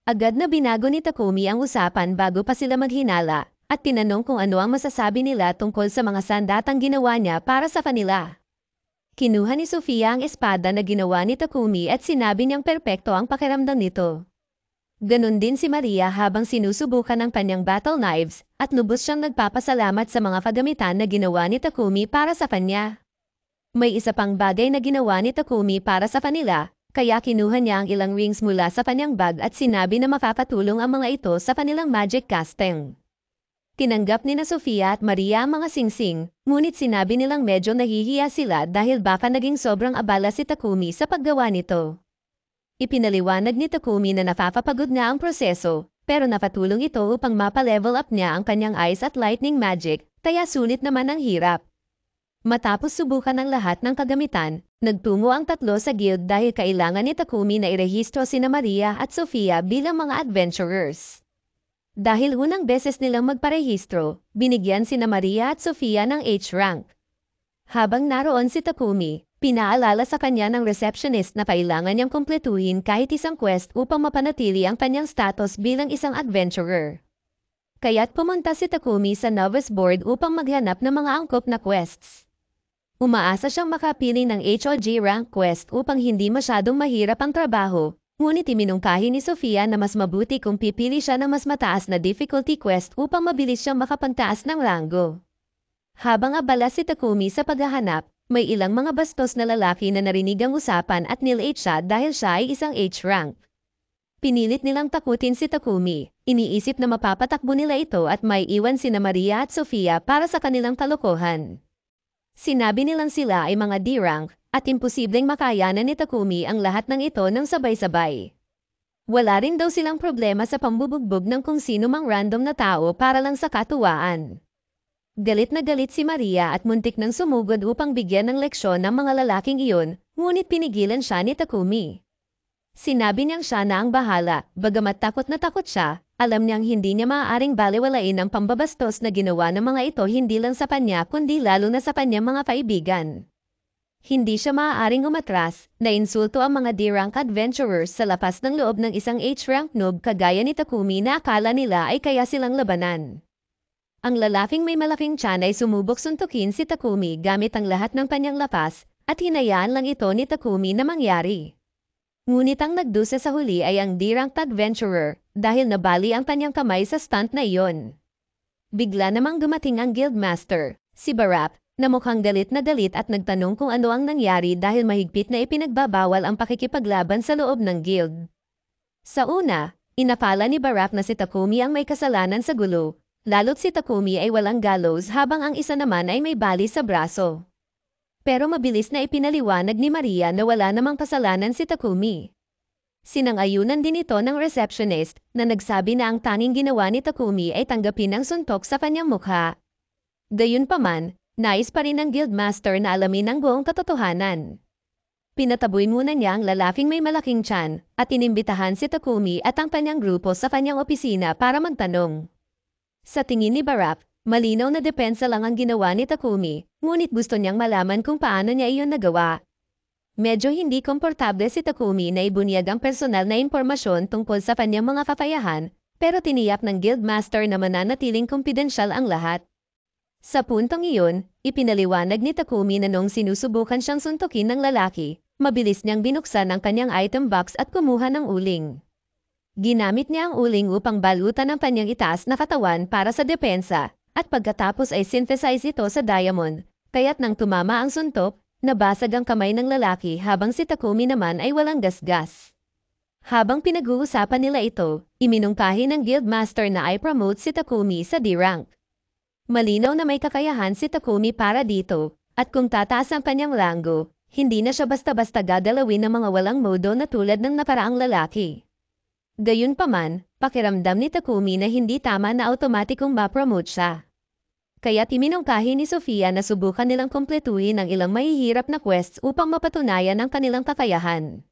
Agad na binago ni Takumi ang usapan bago pa sila maghinala, at tinanong kung ano ang masasabi nila tungkol sa mga sandatang ginawa niya para sa kanila. Kinuha ni Sofia ang espada na ginawa ni Takumi at sinabi niyang perpekto ang pakiramdam nito. Ganon din si Maria habang sinusubukan ang kanyang battle knives at lubos siyang nagpapasalamat sa mga kagamitan na ginawa ni Takumi para sa kanya. May isa pang bagay na ginawa ni Takumi para sa kanila, kaya kinuha niya ang ilang rings mula sa kanyang bag at sinabi na makakatulong ang mga ito sa kanilang magic casting. Tinanggap ni na Sofia at Maria ang mga singsing, ngunit sinabi nilang medyo nahihiya sila dahil baka naging sobrang abala si Takumi sa paggawa nito. Ipinaliwanag ni Takumi na napapagod na ang proseso, pero napatulong ito upang mapa-level up niya ang kanyang ice at lightning magic, kaya sulit naman ang hirap. Matapos subukan ang lahat ng kagamitan, nagtungo ang tatlo sa guild dahil kailangan ni Takumi na irehistro sina Maria at Sofia bilang mga adventurers. Dahil unang beses nilang magparehistro, binigyan sina Maria at Sofia ng H rank. Habang naroon si Takumi, pinaalala sa kanya ng receptionist na kailangan niyang kumpletuhin kahit isang quest upang mapanatili ang kanyang status bilang isang adventurer. Kaya't pumunta si Takumi sa novice board upang maghanap ng mga angkop na quests. Umaasa siyang makapili ng HOG rank quest upang hindi masyadong mahirap ang trabaho. Ngunit iminungkahi ni Sofia na mas mabuti kung pipili siya ng mas mataas na difficulty quest upang mabilis siyang makapagtaas ng ranggo. Habang abala si Takumi sa paghahanap, may ilang mga bastos na lalaki na narinig ang usapan at nil-H siya dahil siya ay isang H rank. Pinilit nilang takutin si Takumi, iniisip na mapapatakbo nila ito at may iwan sina Maria at Sofia para sa kanilang kalokohan. Sinabi nilang sila ay mga D rank, at imposibleng makayanan ni Takumi ang lahat ng ito ng sabay-sabay. Wala rin daw silang problema sa pambubugbog ng kung sino mang random na tao para lang sa katuwaan. Galit na galit si Maria at muntik nang sumugod upang bigyan ng leksyon ng mga lalaking iyon, ngunit pinigilan siya ni Takumi. Sinabi niyang siya na ang bahala, bagamat takot na takot siya, alam niyang hindi niya maaaring balewalain ang pambabastos na ginawa ng mga ito hindi lang sa kanya kundi lalo na sa kanyang mga kaibigan. Hindi siya maaaring umatras, na insulto ang mga D-rank adventurers sa lapas ng loob ng isang H-rank noob kagaya ni Takumi na akala nila ay kaya silang labanan. Ang lalaking may malaking tiyan ay sumubok suntukin si Takumi gamit ang lahat ng kanyang lapas, at hinayaan lang ito ni Takumi na mangyari. Ngunit ang nagdusa sa huli ay ang D-ranked adventurer, dahil nabali ang kanyang kamay sa stunt na iyon. Bigla namang dumating ang guildmaster, si Barap, na mukhang galit at nagtanong kung ano ang nangyari dahil mahigpit na ipinagbabawal ang pakikipaglaban sa loob ng guild. Sa una, inakala ni Barap na si Takumi ang may kasalanan sa gulo, lalo't si Takumi ay walang gallows habang ang isa naman ay may bali sa braso. Pero mabilis na ipinaliwanag ni Maria na wala namang kasalanan si Takumi. Sinang-ayunan din ito ng receptionist na nagsabi na ang tanging ginawa ni Takumi ay tanggapin ang suntok sa kanyang mukha. Gayunpaman, nais pa rin ng guildmaster na alamin ang buong katotohanan. Pinataboy muna niya ang lalaking may malaking tiyan at inimbitahan si Takumi at ang kanyang grupo sa kanyang opisina para magtanong. Sa tingin ni Barap, malinaw na depensa lang ang ginawa ni Takumi, ngunit gusto niyang malaman kung paano niya iyon nagawa. Medyo hindi komportable si Takumi na ibunyag ang personal na impormasyon tungkol sa kanyang mga kakayahan, pero tiniyak ng guildmaster na mananatiling kumpidensyal ang lahat. Sa puntong iyon, ipinaliwanag ni Takumi na noong sinusubukan siyang suntukin ng lalaki, mabilis niyang binuksan ang kanyang item box at kumuha ng uling. Ginamit niya ang uling upang balutan ang kanyang itaas na katawan para sa depensa, at pagkatapos ay synthesize ito sa diamond, kaya't nang tumama ang suntok, nabasag ang kamay ng lalaki habang si Takumi naman ay walang gasgas. Habang pinag-uusapan nila ito, iminungkahi ng guildmaster na i-promote si Takumi sa D-rank. Malinaw na may kakayahan si Takumi para dito, at kung tataas ang kanyang rango, hindi na siya basta-basta gagalawin ng mga walang modo na tulad ng nakaraang lalaki. Gayunpaman, pakiramdam ni Takumi na hindi tama na automatikong ma-promote siya. Kaya't iminungkahi ni Sofia na subukan nilang kumpletuhin ang ilang mahihirap na quests upang mapatunayan ang kanilang kakayahan.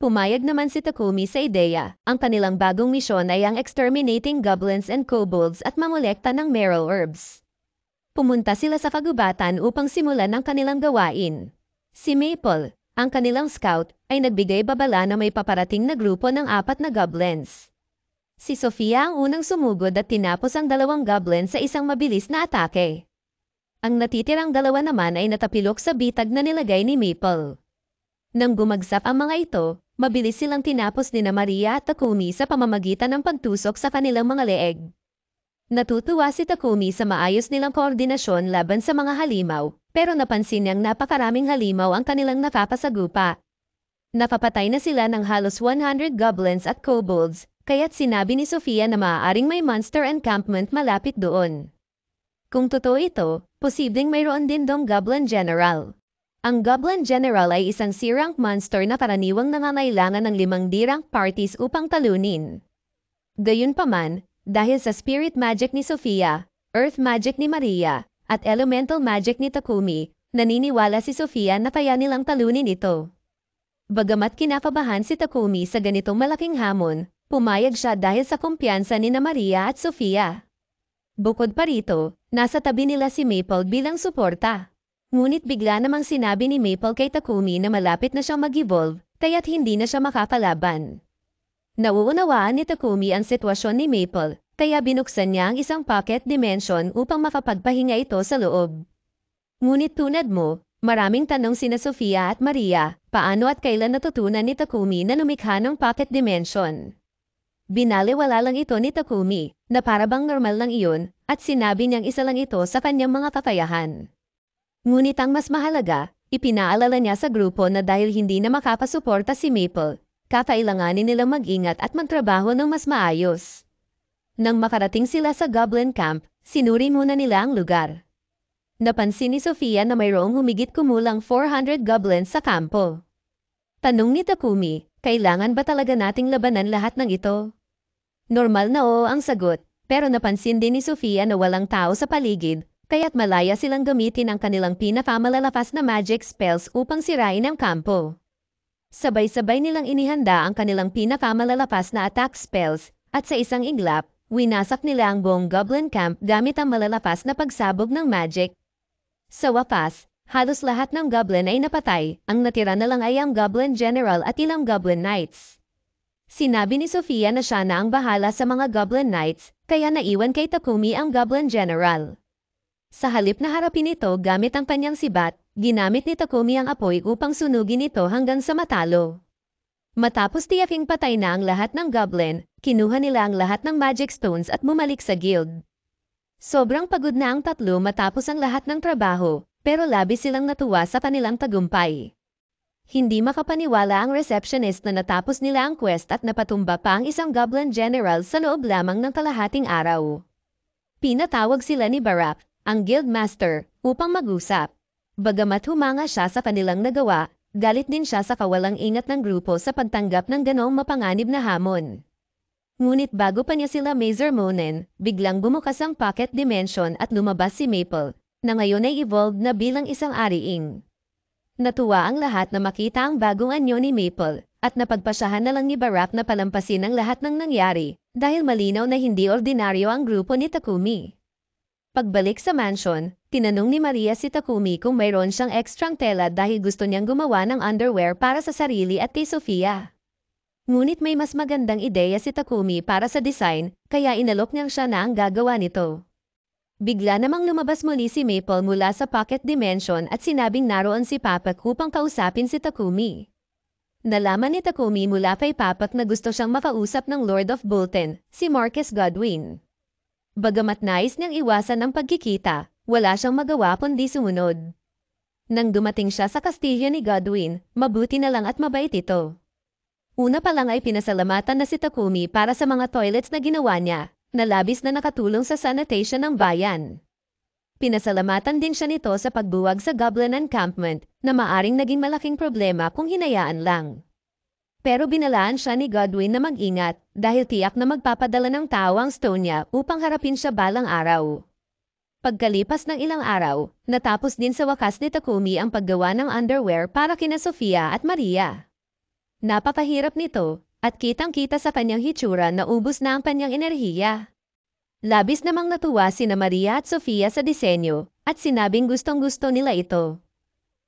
Pumayag naman si Takumi sa ideya. Ang kanilang bagong misyon ay ang exterminating goblins and kobolds at mangolekta ng merle herbs. Pumunta sila sa kagubatan upang simulan ang kanilang gawain. Si Maple, ang kanilang scout, ay nagbigay babala na may paparating na grupo ng 4 na goblins. Si Sofia ang unang sumugod at tinapos ang 2 goblins sa isang mabilis na atake. Ang natitirang 2 naman ay natapilok sa bitag na nilagay ni Maple. Nang bumagsak ang mga ito, mabilis silang tinapos ni Maria at Takumi sa pamamagitan ng pagtusok sa kanilang mga leeg. Natutuwa si Takumi sa maayos nilang koordinasyon laban sa mga halimaw, pero napansin niyang napakaraming halimaw ang kanilang napapasagupa. Napapatay na sila ng halos 100 goblins at kobolds, kaya't sinabi ni Sofia na maaaring may monster encampment malapit doon. Kung totoo ito, posibleng mayroon din dong Goblin General. Ang Goblin General ay isang C-rank monster na karaniwang nangangailangan ng 5 D-rank parties upang talunin. Gayunpaman, dahil sa spirit magic ni Sofia, earth magic ni Maria, at elemental magic ni Takumi, naniniwala si Sofia na kaya nilang talunin ito. Bagamat kinakabahan si Takumi sa ganitong malaking hamon, pumayag siya dahil sa kumpiyansa ni Maria at Sofia. Bukod pa rito, nasa tabi nila si Maple bilang suporta. Ngunit bigla namang sinabi ni Maple kay Takumi na malapit na siyang mag-evolve, kaya't hindi na siya makakalaban. Nauunawaan ni Takumi ang sitwasyon ni Maple, kaya binuksan niya ang isang pocket dimension upang makapagpahinga ito sa loob. Ngunit tunad mo, maraming tanong sina Sofia at Maria, paano at kailan natutunan ni Takumi na lumikha ng pocket dimension. Binaliwala lang ito ni Takumi, na parabang normal lang iyon, at sinabi niyang isa lang ito sa kanyang mga kakayahan. Ngunit ang mas mahalaga, ipinaalala niya sa grupo na dahil hindi na makapasuporta si Maple, kakailanganin nilang mag-ingat at magtrabaho ng mas maayos. Nang makarating sila sa Goblin Camp, sinuri muna nila ang lugar. Napansin ni Sofia na mayroong humigit kumulang 400 goblins sa kampo. Tanong ni Takumi, kailangan ba talaga nating labanan lahat ng ito? Normal na oo ang sagot, pero napansin din ni Sofia na walang tao sa paligid, kaya't malaya silang gamitin ang kanilang pinakamalalakas na magic spells upang sirain ang kampo. Sabay-sabay nilang inihanda ang kanilang pinakamalalakas na attack spells, at sa isang iglap, winasak nila ang buong Goblin Camp gamit ang malalakas na pagsabog ng magic. Sa wakas, halos lahat ng goblin ay napatay, ang natira na lang ay ang Goblin General at ilang Goblin Knights. Sinabi ni Sofia na siya na ang bahala sa mga Goblin Knights, kaya naiwan kay Takumi ang Goblin General. Sa halip na harapin ito gamit ang kanyang sibat, ginamit ni Takumi ang apoy upang sunugin ito hanggang sa matalo. Matapos tiyaking patay na ang lahat ng goblin, kinuha nila ang lahat ng magic stones at bumalik sa guild. Sobrang pagod na ang tatlo matapos ang lahat ng trabaho, pero labis silang natuwa sa kanilang tagumpay. Hindi makapaniwala ang receptionist na natapos nila ang quest at napatumba pa ang isang Goblin General sa loob lamang ng kalahating araw. Pinatawag sila ni Barack, ang Guildmaster, upang mag-usap. Bagamat humanga siya sa kanilang nagawa, galit din siya sa kawalang ingat ng grupo sa pagtanggap ng ganoong mapanganib na hamon. Ngunit bago pa niya sila sermonin, biglang bumukas ang pocket dimension at lumabas si Maple, na ngayon ay evolved na bilang isang ariing. Natuwa ang lahat na makita ang bagong anyo ni Maple, at napagpasyahan na lang ni Barack na palampasin ang lahat ng nangyari, dahil malinaw na hindi ordinaryo ang grupo ni Takumi. Pagbalik sa mansion, tinanong ni Maria si Takumi kung mayroon siyang ekstrang tela dahil gusto niyang gumawa ng underwear para sa sarili at kay Sofia. Ngunit may mas magandang ideya si Takumi para sa design, kaya inalok niyang siya na ang gagawa nito. Bigla namang lumabas muli si Maple mula sa pocket dimension at sinabing naroon si Papak upang kausapin si Takumi. Nalaman ni Takumi mula kay Papak na gusto siyang makausap ng Lord of Bolton, si Marcus Godwin. Bagamat nais niyang iwasan ang pagkikita, wala siyang magawa kundi sumunod. Nang dumating siya sa kastilyo ni Godwin, mabuti na lang at mabait ito. Una pa lang ay pinasalamatan na si Takumi para sa mga toilets na ginawa niya, na labis na nakatulong sa sanitation ng bayan. Pinasalamatan din siya nito sa pagbuwag sa Goblin Encampment na maaring naging malaking problema kung hinayaan lang. Pero binalaan siya ni Godwin na mag-ingat dahil tiyak na magpapadala ng tao ang stone niya upang harapin siya balang araw. Pagkalipas ng ilang araw, natapos din sa wakas ni Takumi ang paggawa ng underwear para kina Sofia at Maria. Napakahirap nito, at kitang-kita sa kanyang hitsura na ubos na ang kanyang enerhiya. Labis namang natuwa sina Maria at Sofia sa disenyo, at sinabing gustong-gusto nila ito.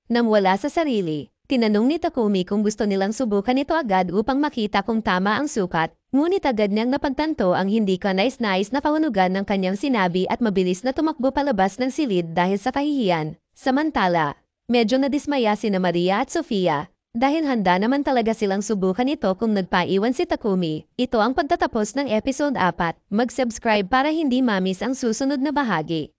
Nang wala sa sarili, tinanong ni Takumi kung gusto nilang subukan ito agad upang makita kung tama ang sukat, ngunit agad niyang napagtanto ang hindi kanais-nais na kahunugan ng kanyang sinabi at mabilis na tumakbo palabas ng silid dahil sa kahihiyan. Samantala, medyo nadismaya sina Maria at Sofia, dahil handa naman talaga silang subukan ito kung nagpaiwan si Takumi. Ito ang pagtatapos ng episode 4. Mag-subscribe para hindi ma-miss ang susunod na bahagi.